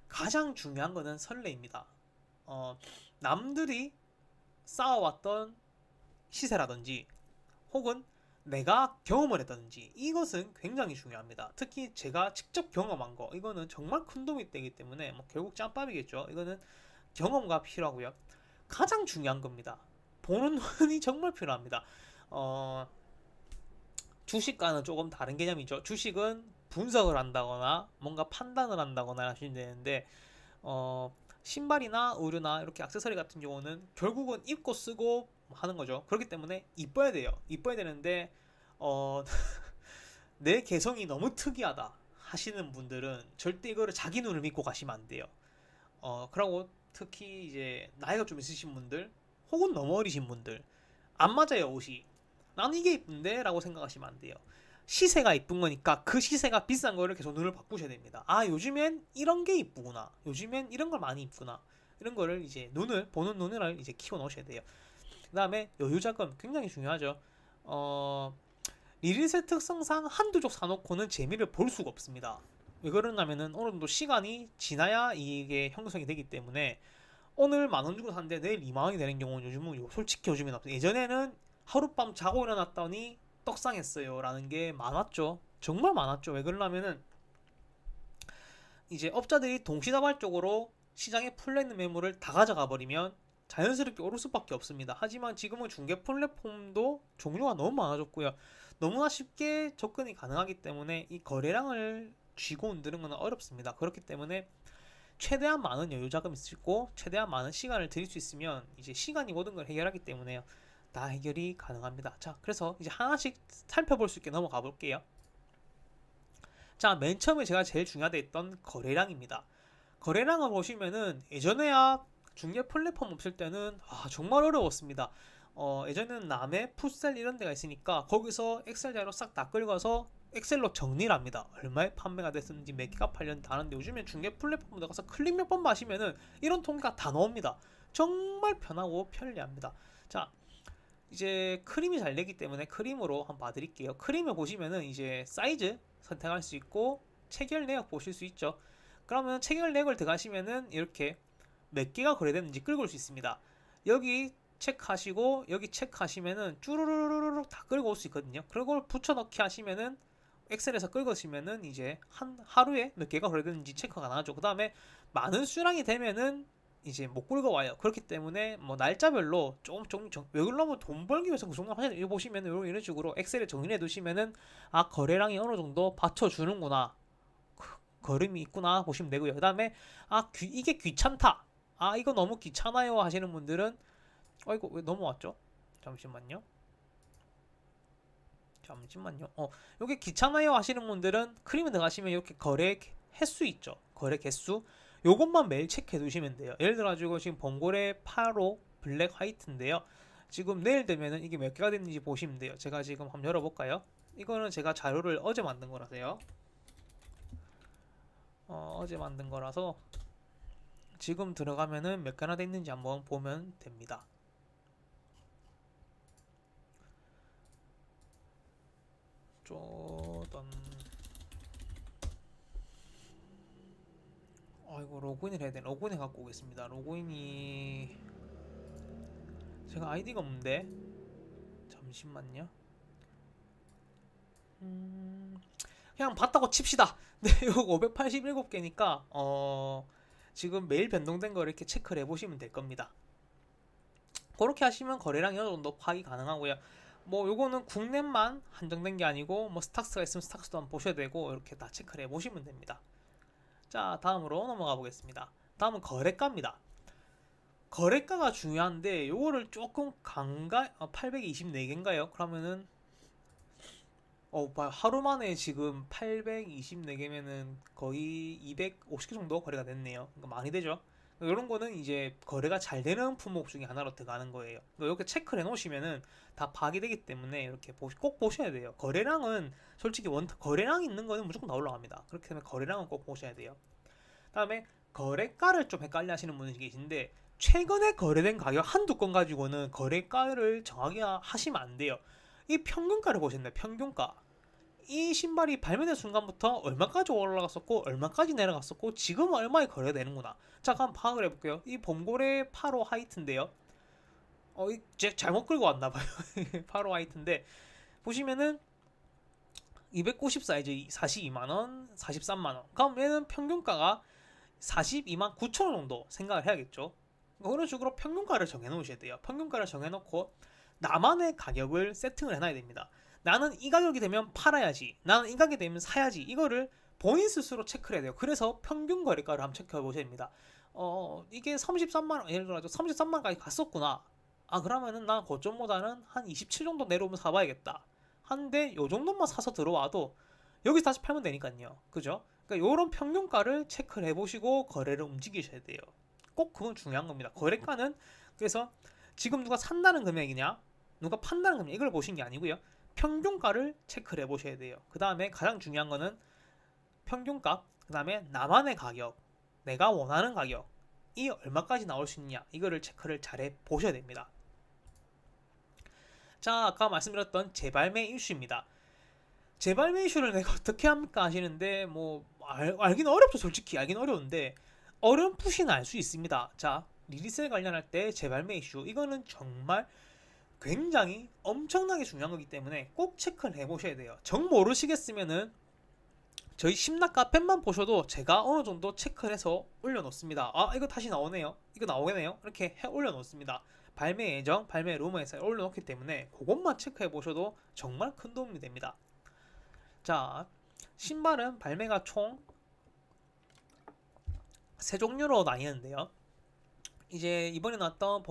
가장 중요한 거는 선례입니다. 남들이 쌓아왔던 시세라든지 혹은 내가 경험을 했다든지 이것은 굉장히 중요합니다. 특히 제가 직접 경험한 거 이거는 정말 큰 도움이 되기 때문에 뭐 결국 짬밥이겠죠. 이거는 경험과 필요하고요. 가장 중요한 겁니다. 보는 눈이 정말 필요합니다. 주식과는 조금 다른 개념이죠. 주식은 분석을 한다거나 뭔가 판단을 한다거나 하시면 되는데 신발이나 의류나 이렇게 액세서리 같은 경우는 결국은 입고 쓰고 하는 거죠. 그렇기 때문에 이뻐야 돼요. 이뻐야 되는데 내 개성이 너무 특이하다 하시는 분들은 절대 이거를 자기 눈을 믿고 가시면 안 돼요. 그리고 특히 이제 나이가 좀 있으신 분들 혹은 너무 어리신 분들 안 맞아요, 옷이. 나는 이게 이쁜데 라고 생각하시면 안 돼요. 시세가 이쁜 거니까 그 시세가 비싼 거를 계속 눈을 바꾸셔야 됩니다. 요즘엔 이런 게 이쁘구나, 요즘엔 이런 걸 많이 입구나, 이런 거를 이제 보는 눈을 이제 키워 놓으셔야 돼요. 그 다음에 여유자금 굉장히 중요하죠. 리리세 특성상 한두 쪽 사놓고는 재미를 볼 수가 없습니다. 왜 그러냐면은 어느 정도 시간이 지나야 이게 형성이 되기 때문에 오늘 만원 주고 샀는데 내일 2만원이 되는 경우는 요즘은 솔직히 요즘엔 없어요. 예전에는 하룻밤 자고 일어났더니 떡상했어요 라는 게 많았죠. 정말 많았죠. 왜 그러냐면은 이제 업자들이 동시다발적으로 시장에 풀려있는 매물을 다 가져가 버리면 자연스럽게 오를 수밖에 없습니다. 하지만 지금은 중개 플랫폼도 종류가 너무 많아졌고요. 너무나 쉽게 접근이 가능하기 때문에 이 거래량을 쥐고 흔드는 건 어렵습니다. 그렇기 때문에 최대한 많은 여유 자금이 있고 최대한 많은 시간을 들일 수 있으면 이제 시간이 모든 걸 해결하기 때문에요. 다 해결이 가능합니다. 자, 그래서 이제 하나씩 살펴볼 수 있게 넘어가 볼게요. 자, 맨 처음에 제가 제일 중요하다 했던 거래량입니다. 거래량을 보시면은 예전에야 중개 플랫폼 없을 때는 정말 어려웠습니다. 예전에는 남해, 풋셀 이런 데가 있으니까 거기서 엑셀 자료 싹 다 긁어서 엑셀로 정리를 합니다. 얼마에 판매가 됐었는지 몇 개가 팔렸는지 다 아는데 요즘엔 중개 플랫폼 들어가서 클릭 몇 번 마시면은 이런 통계가 다 나옵니다. 정말 편하고 편리합니다. 자, 이제 크림이 잘 되기 때문에 크림으로 한번 봐드릴게요. 크림을 보시면은 이제 사이즈 선택할 수 있고 체결 내역 보실 수 있죠. 그러면 체결 내역을 들어가시면은 이렇게 몇 개가 거래됐는지 끌고 올 수 있습니다. 여기 체크하시고 여기 체크하시면은 쭈루루루룩 다 끌고 올 수 있거든요. 그걸 붙여넣기 하시면은 엑셀에서 끌고시면은 이제 한 하루에 몇 개가 거래됐는지 체크가 나죠. 그 다음에 많은 수량이 되면은 이제 못 끌고와요. 그렇기 때문에 뭐 날짜별로 조금 왜 그러면 돈 벌기 위해서 그 정도 하잖아요. 이거 보시면은 이런 식으로 엑셀에 정리해 두시면은 거래량이 어느 정도 받쳐주는구나, 걸음이 있구나 보시면 되고요. 그 다음에 이게 귀찮다, 이거 너무 귀찮아요 하시는 분들은 이거 왜 넘어왔죠? 잠시만요. 이게 귀찮아요 하시는 분들은 크림에 들어가시면 이렇게 거래 횟수 있죠. 거래 개수. 요것만 매일 체크해 두시면 돼요. 예를 들어 가지고 지금 범고래 8호 블랙 화이트인데요. 지금 내일 되면은 이게 몇 개가 됐는지 보시면 돼요. 제가 지금 한번 열어볼까요? 이거는 제가 자료를 어제 만든 거라서요. 어제 만든 거라서 지금 들어가면은 몇 개나 됐는지 한번 보면 됩니다. 조던 이거 로그인을 해야 되나? 로그인 해갖고 오겠습니다. 로그인이 제가 아이디가 없는데 잠시만요. 그냥 봤다고 칩시다. 네, 이거 587개니까 지금 매일 변동된 거 이렇게 체크를 해보시면 될 겁니다. 그렇게 하시면 거래량이 어느 정도 파악이 가능하고요. 뭐 요거는 국내만 한정된 게 아니고 뭐 스탁스가 있으면 스탁스도 한번 보셔야 되고 이렇게 다 체크를 해보시면 됩니다. 자, 다음으로 넘어가 보겠습니다. 다음은 거래가입니다. 거래가가 중요한데 요거를 조금 824개인가요? 그러면은 하루 만에 지금 824개면은 거의 250개 정도 거래가 됐네요. 그러니까 많이 되죠. 이런 거는 이제 거래가 잘 되는 품목 중에 하나로 들어가는 거예요. 이렇게 체크를 해놓으시면은 다 파악이 되기 때문에 이렇게 꼭 보셔야 돼요. 거래량은 솔직히 거래량 있는 거는 무조건 다 올라갑니다. 그렇기 때문에 거래량은 꼭 보셔야 돼요. 다음에 거래가를 좀 헷갈려 하시는 분이 계신데 최근에 거래된 가격 한두 건 가지고는 거래가를 정하게 하시면 안 돼요. 이 평균가를 보셨나요? 평균가. 이 신발이 발매된 순간부터 얼마까지 올라갔었고 얼마까지 내려갔었고 지금 얼마에 거래되는구나. 자, 그럼 파악을 해볼게요. 이 범고래 8호 하이트인데요. 이제 잘못 끌고 왔나봐요. 8호 하이트인데 보시면은 290 사이즈 42만원, 43만원. 그럼 얘는 평균가가 42만 9천원 정도 생각을 해야겠죠. 그런 식으로 평균가를 정해놓으셔야 돼요. 평균가를 정해놓고 나만의 가격을 세팅을 해놔야 됩니다. 나는 이 가격이 되면 팔아야지, 나는 이 가격이 되면 사야지, 이거를 본인 스스로 체크를 해야 돼요. 그래서 평균 거래가를 한번 체크해 보셔야 됩니다. 이게 33만원, 예를 들어 33만원까지 갔었구나. 그러면은 난 고점보다는 한 27 정도 내려오면 사봐야겠다. 한데 요 정도만 사서 들어와도 여기서 다시 팔면 되니까요. 그죠? 그러니까 요런 평균가를 체크를 해보시고 거래를 움직이셔야 돼요. 꼭 그건 중요한 겁니다. 거래가는 그래서 지금 누가 산다는 금액이냐, 누가 판다는 금액, 이걸 보신 게 아니고요. 평균가를 체크를 해보셔야 돼요. 그 다음에 가장 중요한 거는 평균가, 그 다음에 나만의 가격, 내가 원하는 가격, 이 얼마까지 나올 수 있냐, 이거를 체크를 잘 해보셔야 됩니다. 자, 아까 말씀드렸던 재발매 이슈입니다. 재발매 이슈를 내가 어떻게 합니까 하시는데 뭐 알기는 어렵죠. 솔직히 알기는 어려운데 어렴풋이는 알 수 있습니다. 자, 리리셀 관련할 때 재발매 이슈, 이거는 정말 굉장히 엄청나게 중요한 거기 때문에 꼭 체크를 해보셔야 돼요. 정 모르시겠으면은 저희 심락 카페만 보셔도 제가 어느 정도 체크를 해서 올려놓습니다. 이거 다시 나오네요, 이거 나오겠네요, 이렇게 해 올려놓습니다. 발매 예정, 발매 루머에서 올려놓기 때문에 그것만 체크해 보셔도 정말 큰 도움이 됩니다. 자, 신발은 발매가 총 3종류로 나뉘는데요. 이제 이번에 나왔던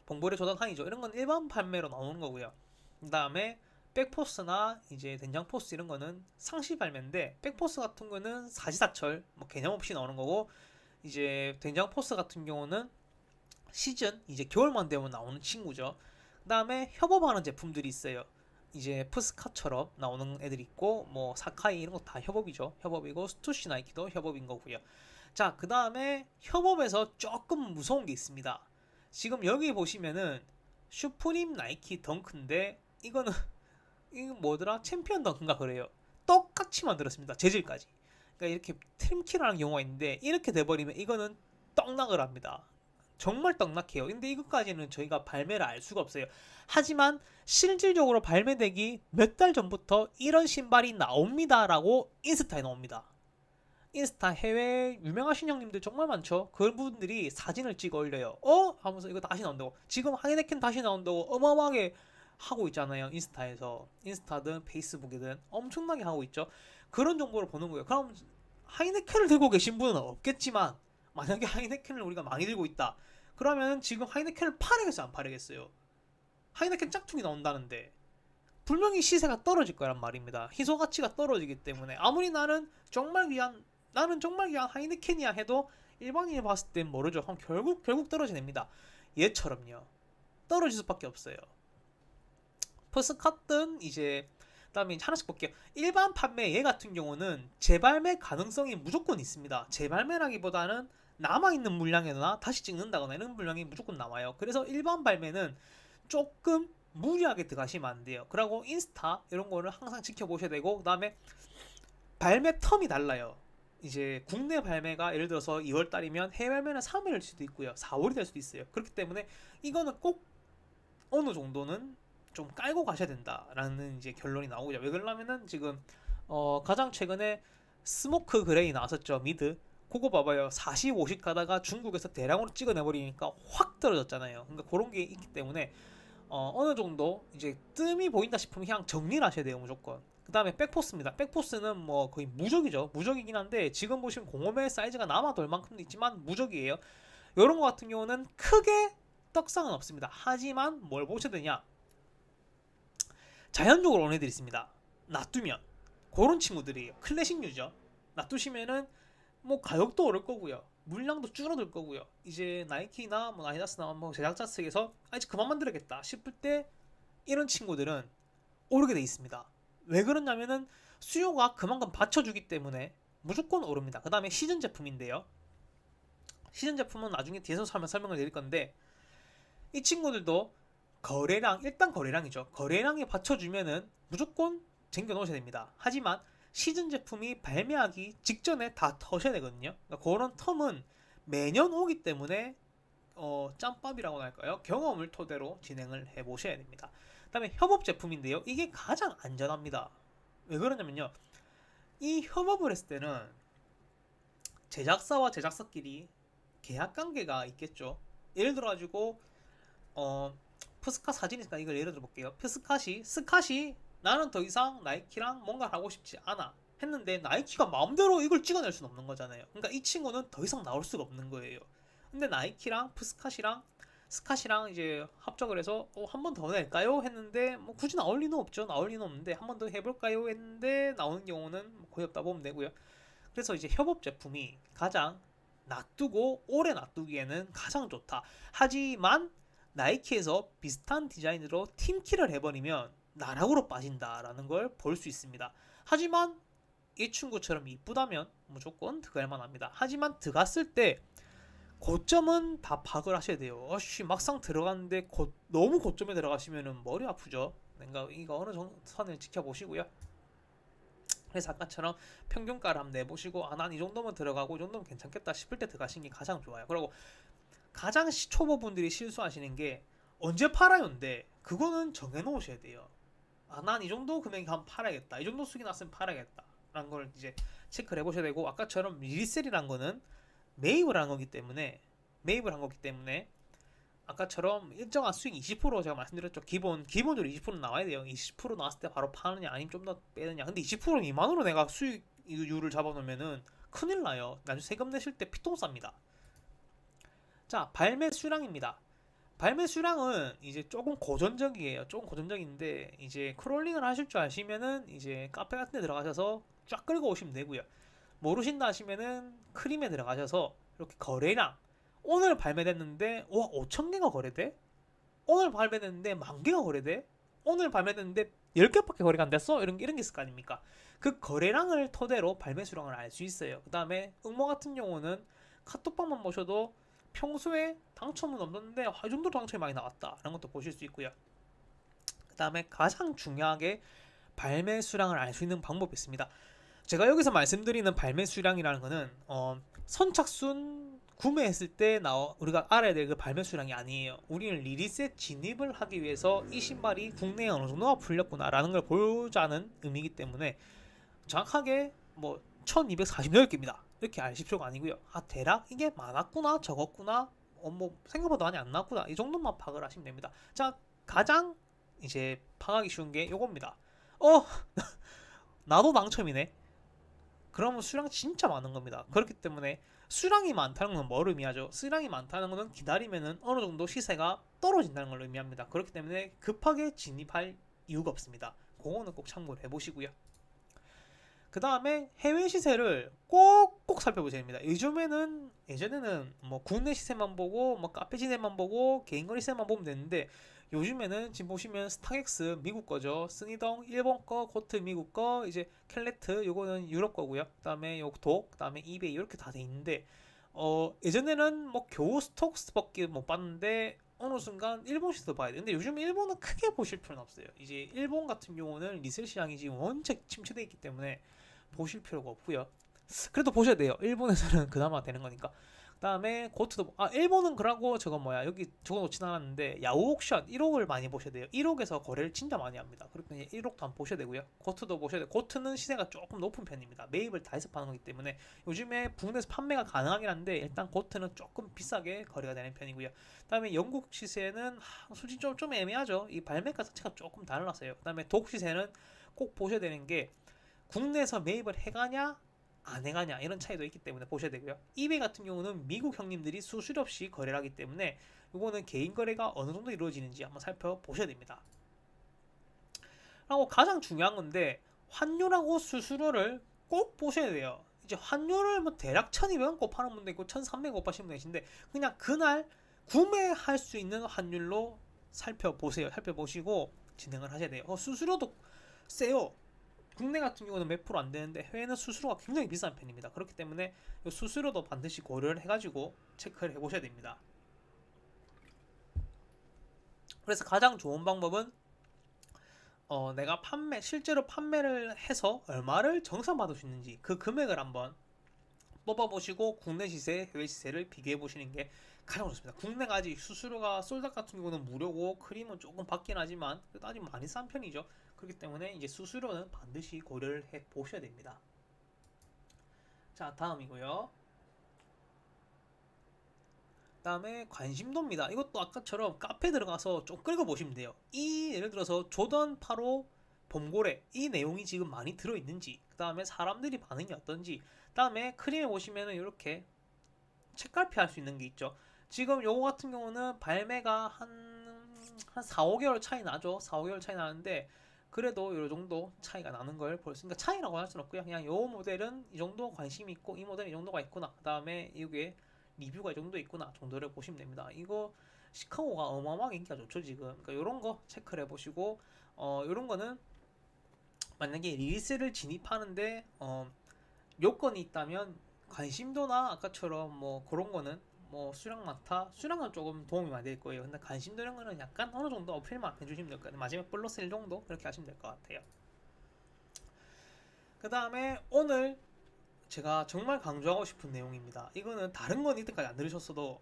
봉고래 조던 하이죠, 이런 건 일반 판매로 나오는 거고요. 그 다음에 백포스나 이제 된장포스 이런 거는 상시 발매인데, 백포스 같은 거는 사시사철 뭐 개념 없이 나오는 거고, 이제 된장포스 같은 경우는 시즌 이제 겨울만 되면 나오는 친구죠. 그 다음에 협업하는 제품들이 있어요. 이제 푸스카처럼 나오는 애들이 있고, 뭐 사카이 이런 거 다 협업이죠. 협업이고, 스투시 나이키도 협업인 거고요. 자, 그 다음에 협업에서 조금 무서운 게 있습니다. 지금 여기 보시면은 슈프림 나이키 덩크인데 이거는 이거 뭐더라? 챔피언 덩크인가 그래요. 똑같이 만들었습니다. 재질까지. 그러니까 이렇게 트림키라는 경우가 있는데 이렇게 돼버리면 이거는 떡락을 합니다. 정말 떡락해요. 근데 이것까지는 저희가 발매를 알 수가 없어요. 하지만 실질적으로 발매되기 몇 달 전부터 이런 신발이 나옵니다라고 인스타에 나옵니다. 인스타 해외 유명하신 형님들 정말 많죠. 그분들이 사진을 찍어 올려요. 하면서 이거 다시 나온다고, 지금 하이네켄 다시 나온다고 어마어마하게 하고 있잖아요. 인스타에서, 인스타든 페이스북이든 엄청나게 하고 있죠. 그런 정보를 보는 거예요. 그럼 하이네켄을 들고 계신 분은 없겠지만, 만약에 하이네켄을 우리가 많이 들고 있다, 그러면 지금 하이네켄을 팔아야겠어요, 안 팔아야겠어요? 하이네켄 짝퉁이 나온다는데 분명히 시세가 떨어질 거란 말입니다. 희소 가치가 떨어지기 때문에 아무리 나는 정말 귀한 하이네켄이야 해도 일반인이 봤을 땐 모르죠. 그럼 결국 떨어지냅니다. 얘처럼요. 떨어질 수밖에 없어요. 퍼스카든 이제 그다음에 하나씩 볼게요. 일반 판매 얘 같은 경우는 재발매 가능성이 무조건 있습니다. 재발매라기보다는 남아있는 물량에나 다시 찍는다거나 이런 물량이 무조건 남아요. 그래서 일반 발매는 조금 무리하게 들어가시면 안 돼요. 그리고 인스타 이런 거를 항상 지켜보셔야 되고, 그 다음에 발매 텀이 달라요. 이제 국내 발매가 예를 들어서 2월 달이면 해외 발매는 3월일 수도 있고요. 4월이 될 수도 있어요. 그렇기 때문에 이거는 꼭 어느 정도는 좀 깔고 가셔야 된다라는 이제 결론이 나오죠. 왜 그러냐면은 지금 가장 최근에 스모크 그레이 나왔었죠. 미드. 그거 봐봐요. 40, 50 가다가 중국에서 대량으로 찍어내버리니까 확 떨어졌잖아요. 그러니까 그런 게 있기 때문에 어느 정도 이제 뜸이 보인다 싶으면 그냥 정리를 하셔야 돼요. 무조건. 그 다음에 백포스입니다. 백포스는 뭐 거의 무적이죠. 무적이긴 한데 지금 보시면 공홈의 사이즈가 남아 돌 만큼도 있지만 무적이에요. 이런 거 같은 경우는 크게 떡상은 없습니다. 하지만 뭘 보셔야 되냐? 자연적으로 원해들이 있습니다. 놔두면 그런 친구들이에요. 클래식 유저 놔두시면은 뭐 가격도 오를 거고요. 물량도 줄어들 거고요. 이제 나이키나 뭐 아디다스나 뭐 제작자 측에서 이제 그만 만들어야겠다 싶을 때 이런 친구들은 오르게 돼 있습니다. 왜 그러냐면은 수요가 그만큼 받쳐주기 때문에 무조건 오릅니다. 그 다음에 시즌 제품인데요. 시즌 제품은 나중에 뒤에서 설명을 드릴 건데 이 친구들도 거래량 일단 거래량이죠. 거래량에 받쳐주면은 무조건 쟁겨 놓으셔야 됩니다. 하지만 시즌 제품이 발매하기 직전에 다 터셔야 되거든요. 그러니까 그런 텀은 매년 오기 때문에 짬밥이라고 할까요? 경험을 토대로 진행을 해보셔야 됩니다. 그다음에 협업 제품인데요. 이게 가장 안전합니다. 왜 그러냐면요. 이 협업을 했을 때는 제작사와 제작사끼리 계약 관계가 있겠죠. 예를 들어가지고 푸스카 사진이니까 이걸 예를 들어볼게요. 스캇이 나는 더 이상 나이키랑 뭔가를 하고 싶지 않아 했는데 나이키가 마음대로 이걸 찍어낼 수는 없는 거잖아요. 그러니까 이 친구는 더 이상 나올 수가 없는 거예요. 근데 나이키랑 스캇이랑 이제 합작을 해서 한 번 더 낼까요? 했는데 뭐 굳이 나올 리는 없죠. 나올 리는 없는데 한 번 더 해볼까요? 했는데 나오는 경우는 거의 없다 보면 되고요. 그래서 이제 협업 제품이 가장 놔두고 오래 놔두기에는 가장 좋다. 하지만 나이키에서 비슷한 디자인으로 팀키를 해버리면 나락으로 빠진다라는 걸 볼 수 있습니다. 하지만 이 친구처럼 이쁘다면 무조건 들어갈 만합니다. 하지만 들어갔을 때 고점은 다 파악을 하셔야 돼요. 막상 들어갔는데 너무 고점에 들어가시면 머리 아프죠. 그러니까 이거 어느 정도 선을 지켜보시고요. 그래서 아까처럼 평균가를 한번 내보시고 난 이 정도면 들어가고 이 정도면 괜찮겠다 싶을 때 들어가시는 게 가장 좋아요. 그리고 가장 초보분들이 실수하시는 게 언제 팔아요인데 그거는 정해놓으셔야 돼요. 난 이 정도 금액이 한번 팔아야겠다. 이 정도 수익이 났으면 팔아야겠다. 라는 걸 이제 체크를 해보셔야 되고 아까처럼 리셀이란 거는 매입을 한 거기 때문에 아까처럼 일정한 수익 20% 제가 말씀드렸죠. 기본적으로 20% 나와야 돼요. 20% 나왔을 때 바로 파느냐 아니면 좀 더 빼느냐. 근데 20% 미만으로 내가 수익률을 잡아놓으면은 큰일 나요. 나중에 세금 내실 때 피똥 쌉니다. 자, 발매 수량입니다. 발매 수량은 이제 조금 고전적이에요. 조금 고전적인데 이제 크롤링을 하실 줄 아시면은 이제 카페 같은 데 들어가셔서 쫙 끌고 오시면 되고요. 모르신다 하시면은 크림에 들어가셔서 이렇게 거래량 오늘 발매됐는데 와 5,000개가 거래돼? 오늘 발매됐는데 10,000개가 거래돼? 오늘 발매됐는데 10개밖에 거래가 안 됐어? 이런 게 있을 거 아닙니까? 그 거래량을 토대로 발매 수량을 알 수 있어요. 그 다음에 응모 같은 경우는 카톡방만 보셔도 평소에 당첨은 없는데 이 정도로 당첨이 많이 나왔다 라는 것도 보실 수 있고요. 그 다음에 가장 중요하게 발매 수량을 알 수 있는 방법이 있습니다. 제가 여기서 말씀드리는 발매 수량이라는 거는 선착순 구매했을 때 우리가 알아야 될 그 발매 수량이 아니에요. 우리는 리리셋 진입을 하기 위해서 이 신발이 국내에 어느 정도가 풀렸구나라는 걸 보자는 의미이기 때문에 정확하게 뭐 1248개입니다. 이렇게 아실 필요가 아니고요. 대략 이게 많았구나 적었구나 뭐 생각보다 많이 안 나왔구나 이 정도만 파악을 하시면 됩니다. 자, 가장 이제 파악하기 쉬운 게 요겁니다. 나도 당첨이네. 그러면 수량이 진짜 많은 겁니다. 그렇기 때문에 수량이 많다는 건 뭘 의미하죠? 수량이 많다는 것은 기다리면은 어느 정도 시세가 떨어진다는 걸 의미합니다. 그렇기 때문에 급하게 진입할 이유가 없습니다. 그거는 꼭 참고를 해보시고요. 그 다음에 해외 시세를 꼭꼭 살펴보셔야 됩니다. 예전에는 뭐 국내 시세만 보고 뭐 카페 시세만 보고 개인거래 시세만 보면 되는데 요즘에는 지금 보시면 스타렉스 미국 거죠. 스니덩 일본 거, 고트 미국 거, 이제 켈레트 요거는 유럽 거고요. 그다음에 요독, 그다음에 이베이 이렇게 다 돼 있는데 예전에는 뭐 겨우 스톡스밖에 못 봤는데 어느 순간 일본 시세도 봐야 돼. 근데 요즘 일본은 크게 보실 필요는 없어요. 이제 일본 같은 경우는 리셀 시장이 지금 원체 침체되어 있기 때문에 보실 필요가 없고요. 그래도 보셔야 돼요. 일본에서는 그나마 되는 거니까. 그다음에 고트도 일본은 그러고 저거 뭐야 여기 적어놓진 않았는데 야후 옥션 1억을 많이 보셔야 돼요. 1억에서 거래를 진짜 많이 합니다. 그렇기 1억도 한번 보셔야 되고요. 고트도 보셔야 돼요. 고트는 시세가 조금 높은 편입니다. 매입을 다 해서 파는 거기 때문에 요즘에 국내에서 판매가 가능하긴 한데 일단 고트는 조금 비싸게 거래가 되는 편이고요. 그다음에 영국 시세는 솔직히 좀 애매하죠. 이 발매가 자체가 조금 달라서요. 그다음에 독 시세는 꼭 보셔야 되는 게 국내에서 매입을 해가냐 안 해가냐 이런 차이도 있기 때문에 보셔야 되고요. 이베이 같은 경우는 미국 형님들이 수수료 없이 거래를 하기 때문에 이거는 개인 거래가 어느 정도 이루어지는지 한번 살펴보셔야 됩니다. 그리고 가장 중요한 건데 환율하고 수수료를 꼭 보셔야 돼요. 이제 환율을 뭐 대략 1200원 꼭 파는 분도 있고 1300원 꼭 파시는 분도 계신데 그냥 그날 구매할 수 있는 환율로 살펴보세요. 살펴보시고 진행을 하셔야 돼요. 수수료도 세요. 국내 같은 경우는 몇 프로 안 되는데 해외는 수수료가 굉장히 비싼 편입니다. 그렇기 때문에 이 수수료도 반드시 고려를 해가지고 체크를 해보셔야 됩니다. 그래서 가장 좋은 방법은 내가 실제로 판매를 해서 얼마를 정산받을 수 있는지 그 금액을 한번 뽑아보시고 국내 시세, 해외 시세를 비교해 보시는 게 가장 좋습니다. 국내가 아직 수수료가 솔닭 같은 경우는 무료고 크림은 조금 받긴 하지만 그래도 아직 많이 싼 편이죠. 그렇기 때문에 이제 수수료는 반드시 고려를 해 보셔야 됩니다. 자, 다음이고요. 다음에 관심도입니다. 이것도 아까처럼 카페 들어가서 좀 긁어보시면 돼요. 예를 들어서 조던 8호 봄고래 이 내용이 지금 많이 들어있는지, 그 다음에 사람들이 반응이 어떤지, 그 다음에 크림에 보시면은 이렇게 책갈피 할 수 있는 게 있죠. 지금 요거 같은 경우는 발매가 한 4, 5개월 차이 나죠. 4, 5개월 차이 나는데 그래도 요 정도 차이가 나는 걸 볼 수 있으니까 차이라고 할 수는 없고요. 그냥 요 모델은 이 정도 관심이 있고 이 모델은 이 정도가 있구나. 그 다음에 이게 리뷰가 이 정도 있구나 정도를 보시면 됩니다. 이거 시카고가 어마어마하게 인기가 좋죠 지금. 그러니까 이런 거 체크를 해보시고 이런 거는 만약에 리리스를 진입하는데 요건이 있다면 관심도나 아까처럼 뭐 그런 거는 뭐 수량 많다 수량은 조금 도움이 많이 될 거예요. 근데 관심도 이런 거는 약간 어느 정도 어필만 해주시면 될 거예요. 마지막 플러스 1 정도 그렇게 하시면 될 것 같아요. 그 다음에 오늘 제가 정말 강조하고 싶은 내용입니다. 이거는 다른 건 이때까지 안 들으셨어도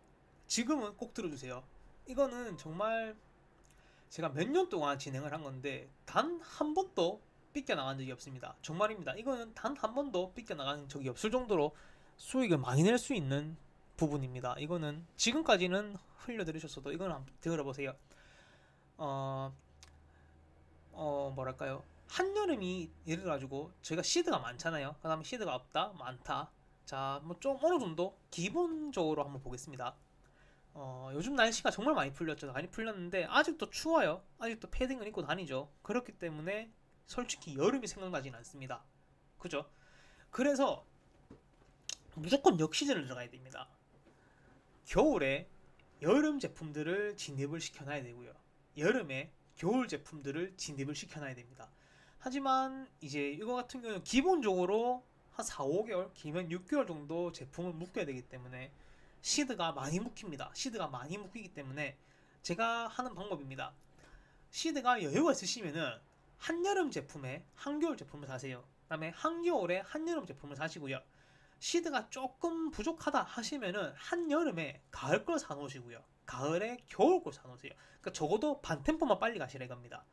지금은 꼭 들어주세요. 이거는 정말 제가 몇 년 동안 진행을 한 건데 단 한 번도 삐껴나간 적이 없습니다. 정말입니다. 이거는 단 한 번도 삐껴나간 적이 없을 정도로 수익을 많이 낼 수 있는 부분입니다. 이거는 지금까지는 흘려들으셨어도 이건 한번 들어보세요. 어, 뭐랄까요. 한여름이 예를 들어가지고 저희가 시드가 많잖아요. 그 다음에 시드가 없다, 많다. 자, 뭐 좀 어느 정도 기본적으로 한번 보겠습니다. 요즘 날씨가 정말 많이 풀렸죠. 많이 풀렸는데 아직도 추워요. 아직도 패딩을 입고 다니죠. 그렇기 때문에 솔직히 여름이 생각나진 않습니다. 그죠? 그래서 무조건 역시즌을 들어가야 됩니다. 겨울에 여름 제품들을 진입을 시켜놔야 되고요. 여름에 겨울 제품들을 진입을 시켜놔야 됩니다. 하지만 이제 이거 같은 경우는 기본적으로 한 4, 5개월, 길면 6개월 정도 제품을 묶여야 되기 때문에 시드가 많이 묶입니다. 시드가 많이 묶이기 때문에 제가 하는 방법입니다. 시드가 여유가 있으시면은 한여름 제품에 한겨울 제품을 사세요. 그 다음에 한겨울에 한여름 제품을 사시고요. 시드가 조금 부족하다 하시면은 한여름에 가을 걸 사놓으시고요. 가을에 겨울 걸 사놓으세요. 그러니까 적어도 반 템포만 빨리 가시라 이겁니다.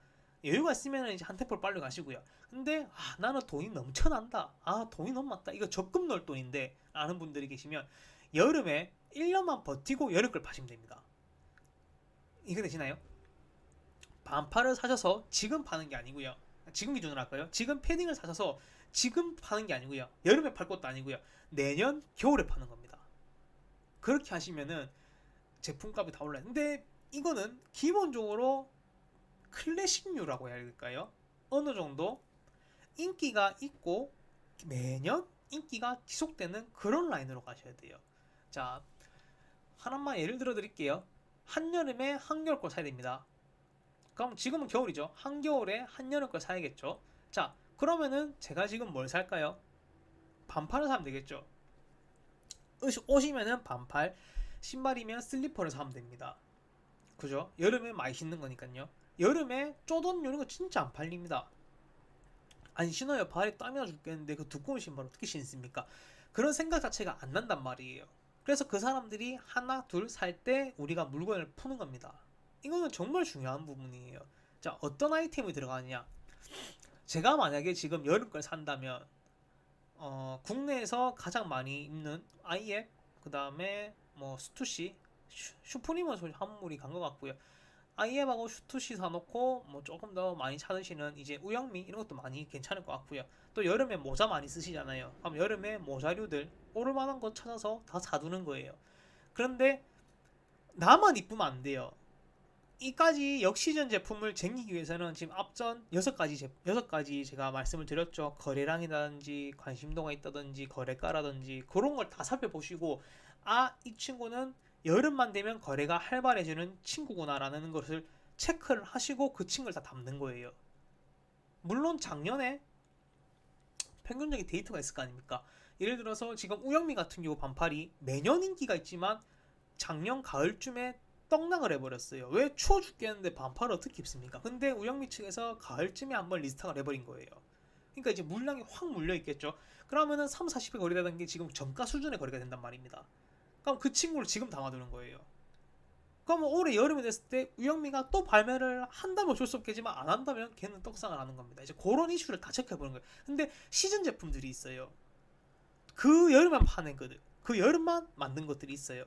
여유가 있으면 이제 한 템포를 빨리 가시고요. 근데 나는 돈이 넘쳐난다. 돈이 너무 많다. 이거 적금 넣을 돈인데 라는 분들이 계시면 여름에 1년만 버티고 여름 걸 파시면 됩니다. 이게 되시나요? 반팔을 사셔서 지금 파는 게 아니고요. 지금 기준으로 할까요? 지금 패딩을 사셔서 지금 파는 게 아니고요. 여름에 팔 것도 아니고요. 내년 겨울에 파는 겁니다. 그렇게 하시면은 제품값이 다 올라요. 근데 이거는 기본적으로 클래식류라고 해야 될까요? 어느 정도 인기가 있고 매년 인기가 지속되는 그런 라인으로 가셔야 돼요. 자, 하나만 예를 들어 드릴게요. 한여름에 한겨울 거 사야 됩니다. 그럼 지금은 겨울이죠. 한겨울에 한여름 걸 사야겠죠. 자, 그러면은 제가 지금 뭘 살까요? 반팔을 사면 되겠죠. 옷이면은 반팔, 신발이면 슬리퍼를 사면 됩니다. 그죠? 여름에 많이 신는 거니까요. 여름에 쪼던 이런 거 진짜 안 팔립니다. 안 신어요. 발에 땀이 나 죽겠는데 그 두꺼운 신발 어떻게 신습니까? 그런 생각 자체가 안 난단 말이에요. 그래서 그 사람들이 하나 둘 살 때 우리가 물건을 푸는 겁니다. 이거는 정말 중요한 부분이에요. 자, 어떤 아이템이 들어가느냐? 제가 만약에 지금 여름 걸 산다면 국내에서 가장 많이 입는 아이앱, 그 다음에 뭐 스투시, 슈프림은 소리 한물이 간 것 같고요. 아이앱하고 슈투시 사놓고 뭐 조금 더 많이 찾으시는 이제 우영미 이런 것도 많이 괜찮을 것 같고요. 또 여름에 모자 많이 쓰시잖아요. 그럼 여름에 모자류들 오를 만한 거 찾아서 다 사두는 거예요. 그런데 나만 이쁘면 안 돼요. 이까지 역시전 제품을 챙기기 위해서는 지금 앞전 6가지 제가 말씀을 드렸죠. 거래량이라든지 관심도가 있다든지 거래가라든지 그런 걸 다 살펴보시고, 아, 이 친구는 여름만 되면 거래가 활발해지는 친구구나라는 것을 체크를 하시고 그 친구를 다 담는 거예요. 물론 작년에 평균적인 데이터가 있을 거 아닙니까? 예를 들어서 지금 우영미 같은 경우 반팔이 매년 인기가 있지만 작년 가을쯤에 떡락을 해버렸어요. 왜? 추워 죽겠는데 반팔을 어떻게 입습니까? 근데 우영미 측에서 가을쯤에 한번 리스탁을 해버린 거예요. 그러니까 이제 물량이 확 물려있겠죠. 그러면은 3, 40회 거래되는 게 지금 정가 수준의 거래가 된단 말입니다. 그럼 그 친구를 지금 담아두는 거예요. 그러면 올해 여름이 됐을 때 우영미가 또 발매를 한다면 어쩔 수 없겠지만 안 한다면 걔는 떡상을 하는 겁니다. 이제 그런 이슈를 다 체크해보는 거예요. 근데 시즌 제품들이 있어요. 그 여름만 파는 것들, 그 여름만 만든 것들이 있어요.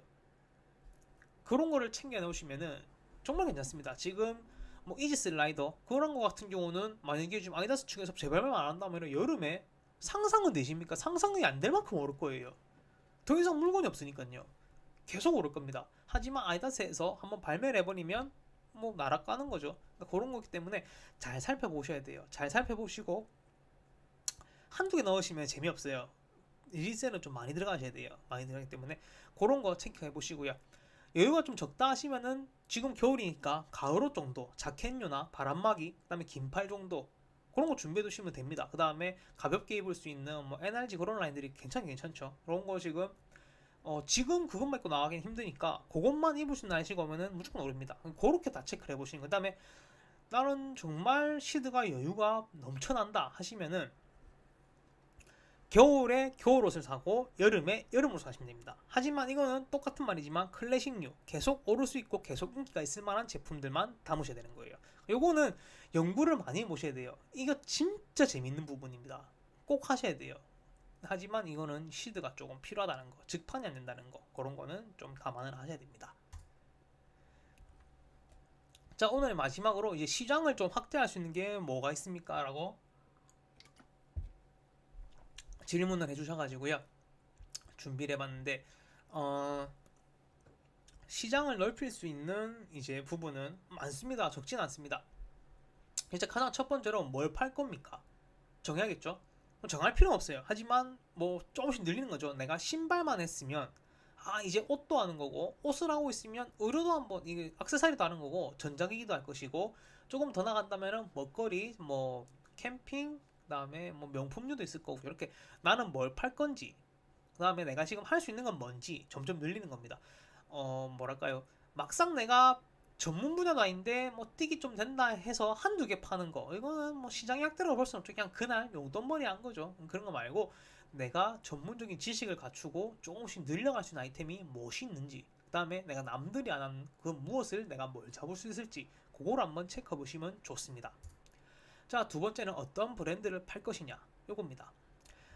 그런 거를 챙겨 놓으시면은 정말 괜찮습니다. 지금 뭐 이지스 라이더 그런 거 같은 경우는 만약에 지금 아디다스 측에서 재발매만 안 한다면 여름에 상상은 되십니까? 상상이 안 될 만큼 오를 거예요. 더 이상 물건이 없으니까요. 계속 오를 겁니다. 하지만 아디다스에서 한번 발매를 해버리면 뭐 날아가는 거죠. 그러니까 그런 거기 때문에 잘 살펴보셔야 돼요. 잘 살펴보시고 한두 개 넣으시면 재미없어요. 리셀은 좀 많이 들어가셔야 돼요. 많이 들어가기 때문에 그런 거 체크해 보시고요. 여유가 좀 적다 하시면은 지금 겨울이니까 가을옷 정도, 자켓류나 바람막이, 그다음에 긴팔 정도 그런 거 준비해 두시면 됩니다. 그 다음에 가볍게 입을 수 있는 뭐 NRG 그런 라인들이 괜찮죠. 그런 거 지금 그것만 입고 나가긴 힘드니까 그것만 입으신 날씨가 오면은 무조건 오릅니다. 그렇게 다 체크를 해보시는 거. 그다음에 나는 정말 시드가 여유가 넘쳐난다 하시면은 겨울에 겨울옷을 사고 여름에 여름옷을 사시면 됩니다. 하지만 이거는 똑같은 말이지만 클래식류, 계속 오를 수 있고 계속 인기가 있을 만한 제품들만 담으셔야 되는 거예요. 요거는 연구를 많이 해보셔야 돼요. 이거 진짜 재밌는 부분입니다. 꼭 하셔야 돼요. 하지만 이거는 시드가 조금 필요하다는 거, 직판이 안 된다는 거, 그런 거는 좀 감안을 하셔야 됩니다. 자, 오늘 마지막으로 이제 시장을 좀 확대할 수 있는 게 뭐가 있습니까? 라고 질문을 해주셔가지고요. 준비를 해봤는데, 시장을 넓힐 수 있는 이제 부분은 많습니다. 적진 않습니다. 이제 가장 첫 번째로 뭘 팔 겁니까? 정해야겠죠? 정할 필요는 없어요. 하지만 뭐 조금씩 늘리는 거죠. 내가 신발만 했으면 이제 옷도 하는 거고, 옷을 하고 있으면 의류도 한번, 이게 액세서리도 하는 거고, 전자기기도 할 것이고, 조금 더 나간다면은 먹거리, 뭐 캠핑, 그다음에 뭐 명품류도 있을 거고, 이렇게 나는 뭘 팔 건지, 그다음에 내가 지금 할 수 있는 건 뭔지 점점 늘리는 겁니다. 뭐랄까요? 막상 내가 전문 분야도 아닌데 뭐 띠기 좀 된다 해서 한두 개 파는 거, 이거는 뭐 시장의 약대라고 볼 수는 없죠. 그냥 그날 용돈벌이 한 거죠. 그런 거 말고 내가 전문적인 지식을 갖추고 조금씩 늘려갈 수 있는 아이템이 무엇이 있는지, 그 다음에 내가 남들이 안 하는 그 무엇을 내가 뭘 잡을 수 있을지, 그걸 한번 체크해 보시면 좋습니다. 자, 두 번째는 어떤 브랜드를 팔 것이냐, 요겁니다.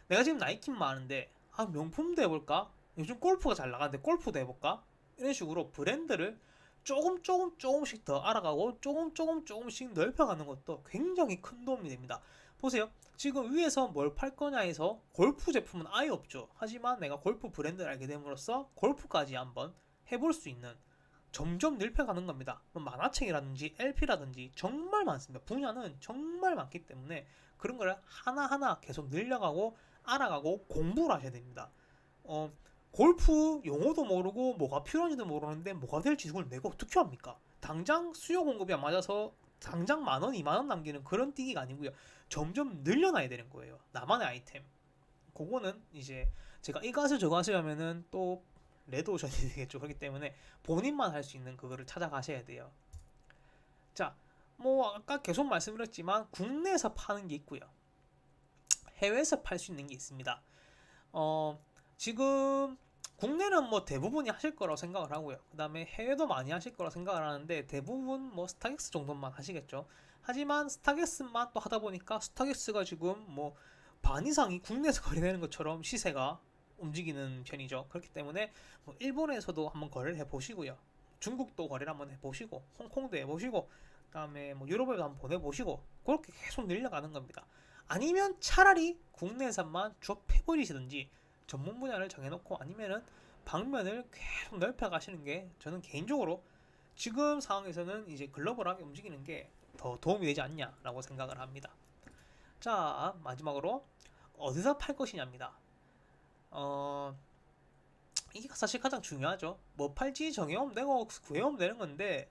내가 지금 나이키만 하는데 명품도 해볼까? 요즘 골프가 잘 나가는데 골프도 해볼까? 이런 식으로 브랜드를 조금씩 더 알아가고 조금씩 넓혀가는 것도 굉장히 큰 도움이 됩니다. 보세요. 지금 위에서 뭘 팔 거냐 해서 골프 제품은 아예 없죠. 하지만 내가 골프 브랜드를 알게 됨으로써 골프까지 한번 해볼 수 있는, 점점 넓혀가는 겁니다. 만화책이라든지 LP라든지 정말 많습니다. 분야는 정말 많기 때문에 그런 걸 하나하나 계속 늘려가고 알아가고 공부를 하셔야 됩니다. 골프 용어도 모르고 뭐가 필요한지도 모르는데 뭐가 될지 그걸 내가 어떻게 합니까? 당장 수요 공급이 안 맞아서 당장 10,000원, 20,000원 남기는 그런 뛰기가 아니고요. 점점 늘려놔야 되는 거예요. 나만의 아이템. 그거는 이제 제가 이 갓을 저 갓을 하면은 또 레드오션이 되겠죠. 그렇기 때문에 본인만 할 수 있는 그거를 찾아가셔야 돼요. 자, 뭐 아까 계속 말씀드렸지만 국내에서 파는 게 있고요. 해외에서 팔 수 있는 게 있습니다. 지금 국내는 뭐 대부분이 하실 거라고 생각을 하고요. 그 다음에 해외도 많이 하실 거라고 생각을 하는데 대부분 뭐 스타렉스 정도만 하시겠죠. 하지만 스타렉스만 또 하다 보니까 스타렉스가 지금 뭐 반 이상이 국내에서 거래되는 것처럼 시세가 움직이는 편이죠. 그렇기 때문에 뭐 일본에서도 한번 거래를 해보시고요. 중국도 거래를 한번 해보시고 홍콩도 해보시고 그다음에 뭐 유럽에도 한번 보내보시고 그렇게 계속 늘려가는 겁니다. 아니면 차라리 국내에서만 좁혀버리시든지 전문 분야를 정해놓고 아니면은 방면을 계속 넓혀가시는 게 저는 개인적으로 지금 상황에서는 이제 글로벌하게 움직이는 게 더 도움이 되지 않냐라고 생각을 합니다. 자, 마지막으로 어디서 팔 것이냐입니다. 어, 이게 사실 가장 중요하죠. 뭐 팔지 정해오면 되고 구해오면 되는 건데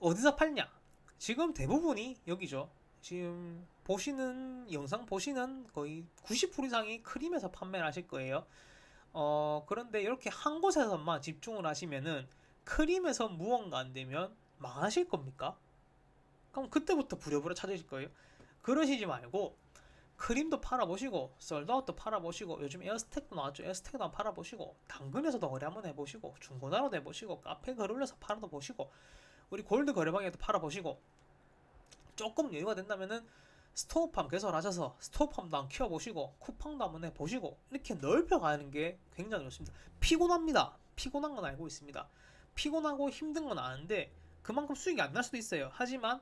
어디서 팔냐? 지금 대부분이 여기죠. 지금 보시는 영상 보시는 거의 90% 이상이 크림에서 판매를 하실 거예요. 그런데 이렇게 한 곳에서만 집중을 하시면은 크림에서 무언가 안 되면 망하실 겁니까? 그럼 그때부터 부랴부랴 찾으실 거예요. 그러시지 말고 크림도 팔아보시고 썰드아웃도 팔아보시고 요즘 에어스택도 나왔죠. 에어스택도 한번 팔아보시고 당근에서도 거래 한번 해보시고 중고나라도 해보시고 카페 글 올려서 팔아도 보시고 우리 골드 거래방에도 팔아보시고 조금 여유가 된다면은 스토어팜 개설하셔서 스토어팜도 한번 키워보시고 쿠팡도 한번 해보시고 이렇게 넓혀가는 게 굉장히 좋습니다. 피곤합니다. 피곤한 건 알고 있습니다. 피곤하고 힘든 건 아는데 그만큼 수익이 안 날 수도 있어요. 하지만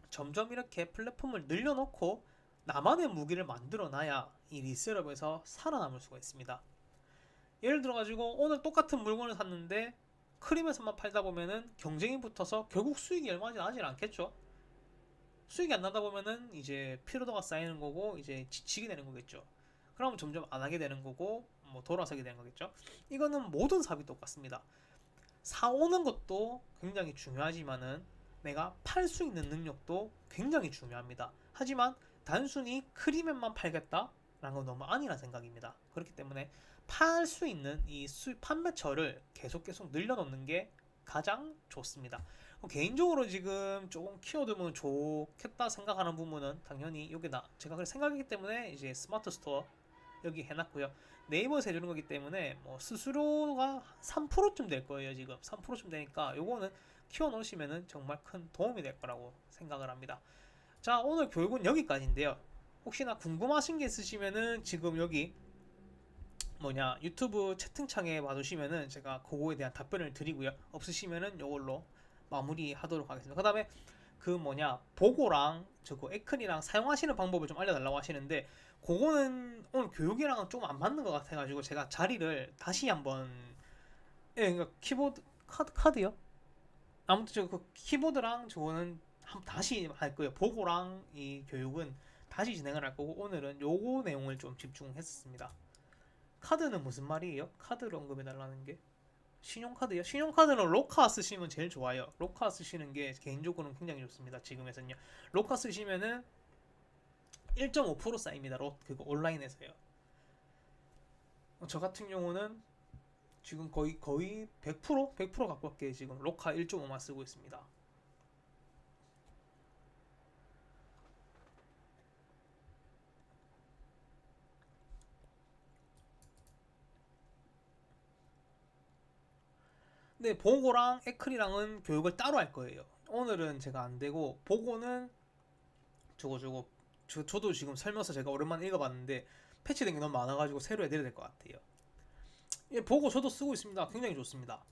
점점 이렇게 플랫폼을 늘려놓고 나만의 무기를 만들어놔야 이 리셀업에서 살아남을 수가 있습니다. 예를 들어가지고 오늘 똑같은 물건을 샀는데 크림에서만 팔다 보면은 경쟁이 붙어서 결국 수익이 얼마 나질 않겠죠. 수익이 안 나다 보면은 이제 피로도가 쌓이는 거고 이제 지치게 되는 거겠죠. 그럼 점점 안 하게 되는 거고 뭐 돌아서게 되는 거겠죠. 이거는 모든 사업이 똑같습니다. 사오는 것도 굉장히 중요하지만은 내가 팔 수 있는 능력도 굉장히 중요합니다. 하지만 단순히 크림에만 팔겠다라는 건 너무 아니란 생각입니다. 그렇기 때문에 팔 수 있는 이 판매처를 계속 늘려놓는 게 가장 좋습니다. 개인적으로 지금 조금 키워두면 좋겠다 생각하는 부분은 당연히 여기다 제가 그렇게 생각이기 때문에 이제 스마트 스토어 여기 해놨고요. 네이버에서 해주는 거기 때문에 뭐 수수료가 3%쯤 될 거예요. 지금 3%쯤 되니까 요거는 키워놓으시면은 정말 큰 도움이 될 거라고 생각을 합니다. 자, 오늘 교육은 여기까지인데요. 혹시나 궁금하신 게 있으시면은 지금 여기 유튜브 채팅창에 봐주시면은 제가 그거에 대한 답변을 드리고요. 없으시면은 요걸로 마무리하도록 하겠습니다. 그 다음에 보고랑 저거 에크니랑 사용하시는 방법을 좀 알려달라고 하시는데 그거는 오늘 교육이랑은 좀 안 맞는 것 같아가지고 제가 자리를 다시 한번 그러니까 키보드 카드요? 아무튼 저 그 키보드랑 저거는 다시 할 거예요. 보고랑 이 교육은 다시 진행을 할 거고 오늘은 요거 내용을 좀 집중했었습니다. 카드는 무슨 말이에요? 카드를 언급해 달라는 게 신용카드요? 신용카드는 로카 쓰시면 제일 좋아요. 로카 쓰시는 게 개인적으로는 굉장히 좋습니다. 지금에서는요. 로카 쓰시면은 1.5% 쌓입니다. 그거 온라인에서요. 저 같은 경우는 지금 거의 100% 가깝게 지금 로카 1.5만 쓰고 있습니다. 근데 보고랑 에클이랑은 교육을 따로 할 거예요. 오늘은 제가 안 되고 보고는 저도 지금 살면서 제가 오랜만에 읽어봤는데 패치된 게 너무 많아가지고 새로 해드려야 될 것 같아요. 예, 보고 저도 쓰고 있습니다. 굉장히 좋습니다.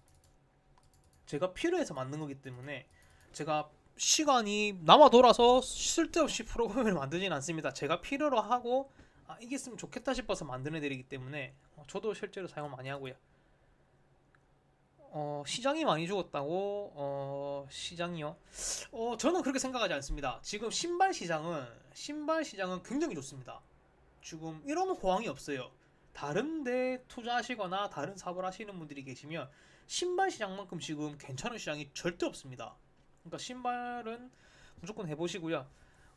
제가 필요해서 만든 거기 때문에 제가 시간이 남아 돌아서 쓸데없이 프로그램을 만들진 않습니다. 제가 필요로 하고 이게 있으면 좋겠다 싶어서 만들어 드리기 때문에 저도 실제로 사용 많이 하고요. 시장이 많이 죽었다고? 시장이요? 저는 그렇게 생각하지 않습니다. 지금 신발 시장은 굉장히 좋습니다. 지금 이런 호황이 없어요. 다른 데 투자하시거나 다른 사업을 하시는 분들이 계시면 신발 시장만큼 지금 괜찮은 시장이 절대 없습니다. 그러니까 신발은 무조건 해보시고요.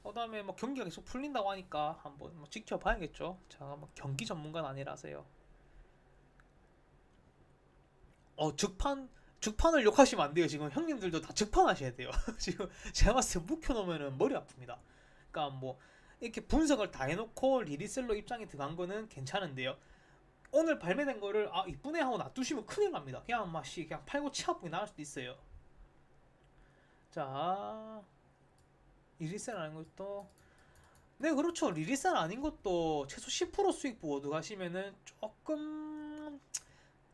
그다음에 뭐 경기가 계속 풀린다고 하니까 한번 뭐 지켜봐야겠죠. 제가 뭐 경기 전문가는 아니라서요. 즉판을 욕하시면 안 돼요. 지금 형님들도 다 즉판 하셔야 돼요. 지금 제가 봤을 때 묵혀놓으면 머리 아픕니다. 그러니까 뭐 이렇게 분석을 다 해놓고 리리셀러 입장에 들어간 거는 괜찮은데요. 오늘 발매된 거를 아 이쁘네 하고 놔두시면 큰일 납니다. 그냥 막씨 그냥 팔고 치 아프게 나갈 수도 있어요. 자, 리리셀 아닌 것도 네 그렇죠. 리리셀 아닌 것도 최소 10% 수익 보고 들어가시면은 조금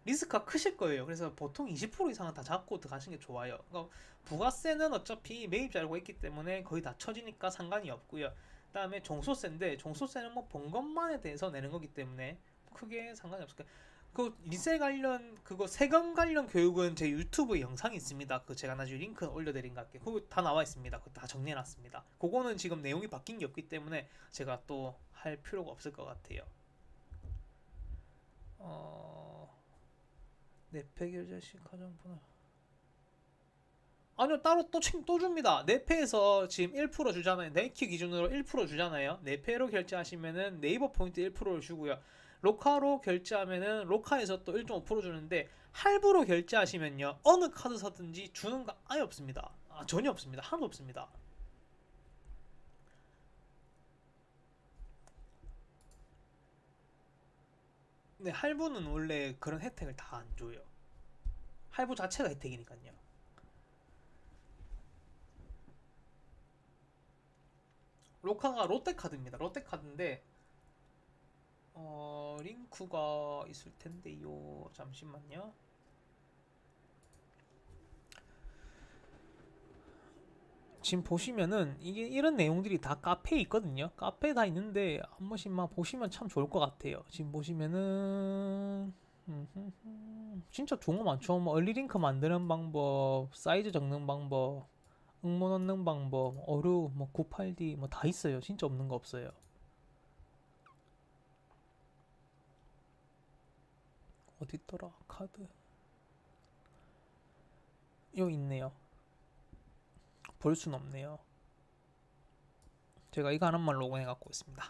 리스크가 크실 거예요. 그래서 보통 20% 이상은 다 잡고 들어가시는 게 좋아요. 그러니까 부가세는 어차피 매입자 알고 있기 때문에 거의 다 쳐지니까 상관이 없고요. 그다음에 종소세인데 종소세는 뭐 번 것만에 대해서 내는 거기 때문에 크게 상관이 없을 거예요. 그 리셀 관련 그거 세금 관련 교육은 제 유튜브에 영상이 있습니다. 그 제가 나중에 링크 올려드린 것 같게 그거 다 나와 있습니다. 그거 다 정리해놨습니다. 그거는 지금 내용이 바뀐 게 없기 때문에 제가 또 할 필요가 없을 것 같아요. 어... 내패 결제식 가정분할 아니요 따로 또 줍니다. 내패에서 지금 1% 주잖아요. 네이키 기준으로 1% 주잖아요. 내패로 결제하시면은 네이버 포인트 1%를 주고요. 로카로 결제하면은 로카에서 또 1.5% 주는데 할부로 결제하시면요 어느 카드 사든지 주는 거 아예 없습니다. 아, 전혀 없습니다. 하나도 없습니다. 근데 할부는 원래 그런 혜택을 다 안 줘요. 할부 자체가 혜택이니까요. 로카가 롯데카드입니다. 롯데카드인데 링크가 있을 텐데요. 잠시만요. 지금 보시면은 이게 이런 내용들이 다 카페에 있거든요. 카페에 다 있는데 한 번씩만 보시면 참 좋을 것 같아요. 지금 보시면은 진짜 좋은 거 많죠. 뭐 얼리링크 만드는 방법, 사이즈 적는 방법, 응모 넣는 방법, 어류, 뭐 98D 뭐 다 있어요. 진짜 없는 거 없어요. 어디 있더라? 카드. 요 있네요. 볼 순 없네요. 제가 이거 하나만 로그인해 갖고 있습니다.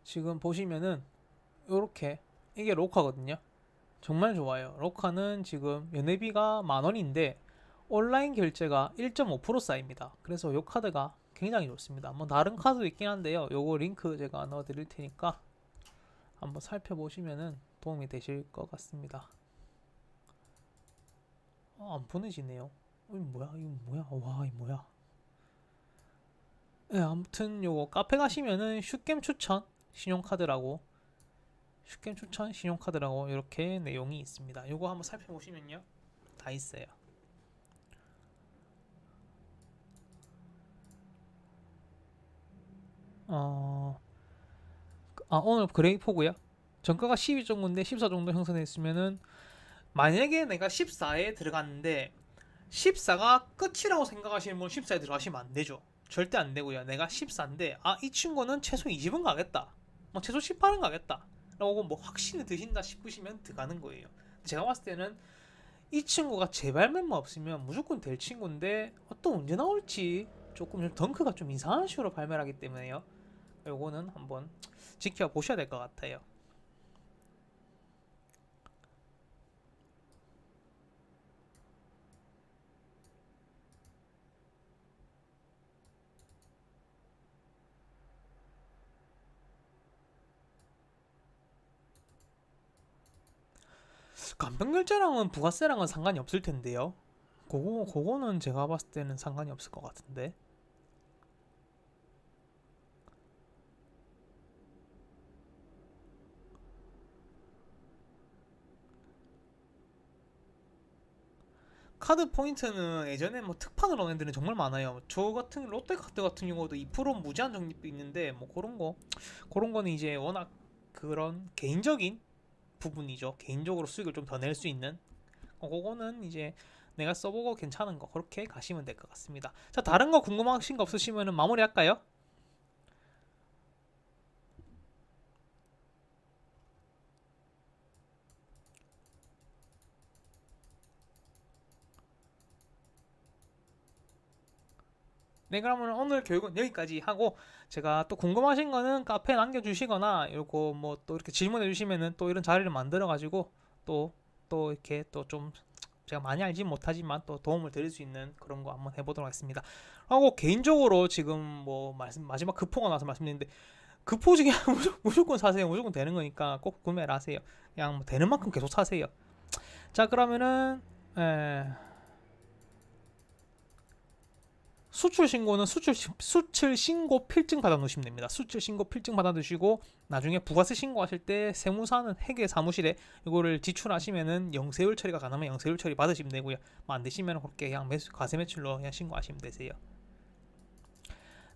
지금 보시면은 요렇게 이게 로카거든요. 정말 좋아요. 로카는 지금 연회비가 10,000원인데 온라인 결제가 1.5% 쌓입니다. 그래서 요 카드가 굉장히 좋습니다. 뭐 다른 카드도 있긴 한데요. 요거 링크 제가 넣어 드릴 테니까 한번 살펴보시면은 도움이 되실 것 같습니다. 안 보내지네요. 이거 뭐야? 이거 뭐야? 와, 이거 뭐야? 네, 아무튼 요거 카페 가시면은 슈겜 추천 신용카드라고 슈겜 추천 신용카드라고 이렇게 내용이 있습니다. 요거 한번 살펴보시면요. 다 있어요. 어, 오늘 그레이포고요. 정가가 12 정도인데 14 정도 형성됐으면은 만약에 내가 14에 들어갔는데 14가 끝이라고 생각하시는 분 14에 들어가시면 안 되죠. 절대 안 되고요. 내가 14인데 이 친구는 최소 20은 가겠다. 뭐 최소 18은 가겠다. 라고 뭐 확신이 드신다 싶으시면 들어가는 거예요. 제가 봤을 때는 이 친구가 재발매만 없으면 무조건 될 친구인데 또 언제 나올지 조금 좀 덩크가 좀 이상한 식으로 발매를 하기 때문에요. 요거는 한번 지켜보셔야 될 것 같아요. 간편결제랑은 부가세랑은 상관이 없을 텐데요. 그거는 제가 봤을 때는 상관이 없을 것 같은데. 카드 포인트는 예전에 뭐 특판을 얻는 데는 정말 많아요. 저 같은 롯데카드 같은 경우도 2% 무제한 적립도 있는데 뭐 그런 거는 이제 워낙 그런 개인적인 부분이죠. 개인적으로 수익을 좀 더 낼 수 있는 그거는 이제 내가 써보고 괜찮은 거 그렇게 가시면 될 것 같습니다. 자, 다른 거 궁금하신 거 없으시면 마무리할까요? 네, 그러면 오늘 교육은 여기까지 하고 제가 또 궁금하신 거는 카페에 남겨주시거나 이러고 뭐 또 이렇게 질문해 주시면은 또 이런 자리를 만들어 가지고 또 이렇게 또 좀 제가 많이 알지 못하지만 또 도움을 드릴 수 있는 그런 거 한번 해보도록 하겠습니다. 하고 개인적으로 지금 뭐 마지막 급포가 나서 말씀드리는데 급포지 그냥 무조건 사세요. 무조건 되는 거니까 꼭 구매를 하세요. 그냥 뭐 되는 만큼 계속 사세요. 자, 그러면은 수출 신고는 수출 신고 필증 받아 놓으시면 됩니다. 수출 신고 필증 받아 두시고 나중에 부가세 신고하실 때 세무사는 회계 사무실에 이거를 지출하시면은 영세율 처리가 가능하면 영세율 처리 받으시면 되고요. 뭐 안 되시면 그렇게 그냥 과세 매출로 그냥 신고하시면 되세요.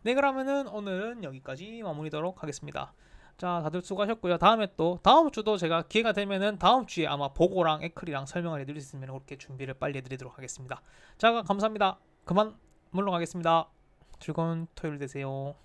네, 그러면은 오늘은 여기까지 마무리하도록 하겠습니다. 자, 다들 수고하셨고요. 다음에 또 다음 주도 제가 기회가 되면은 다음 주에 아마 보고랑 에클이랑 설명을 해드릴 수 있으면 그렇게 준비를 빨리 해드리도록 하겠습니다. 자, 감사합니다. 그만 물러가겠습니다. 즐거운 토요일 되세요.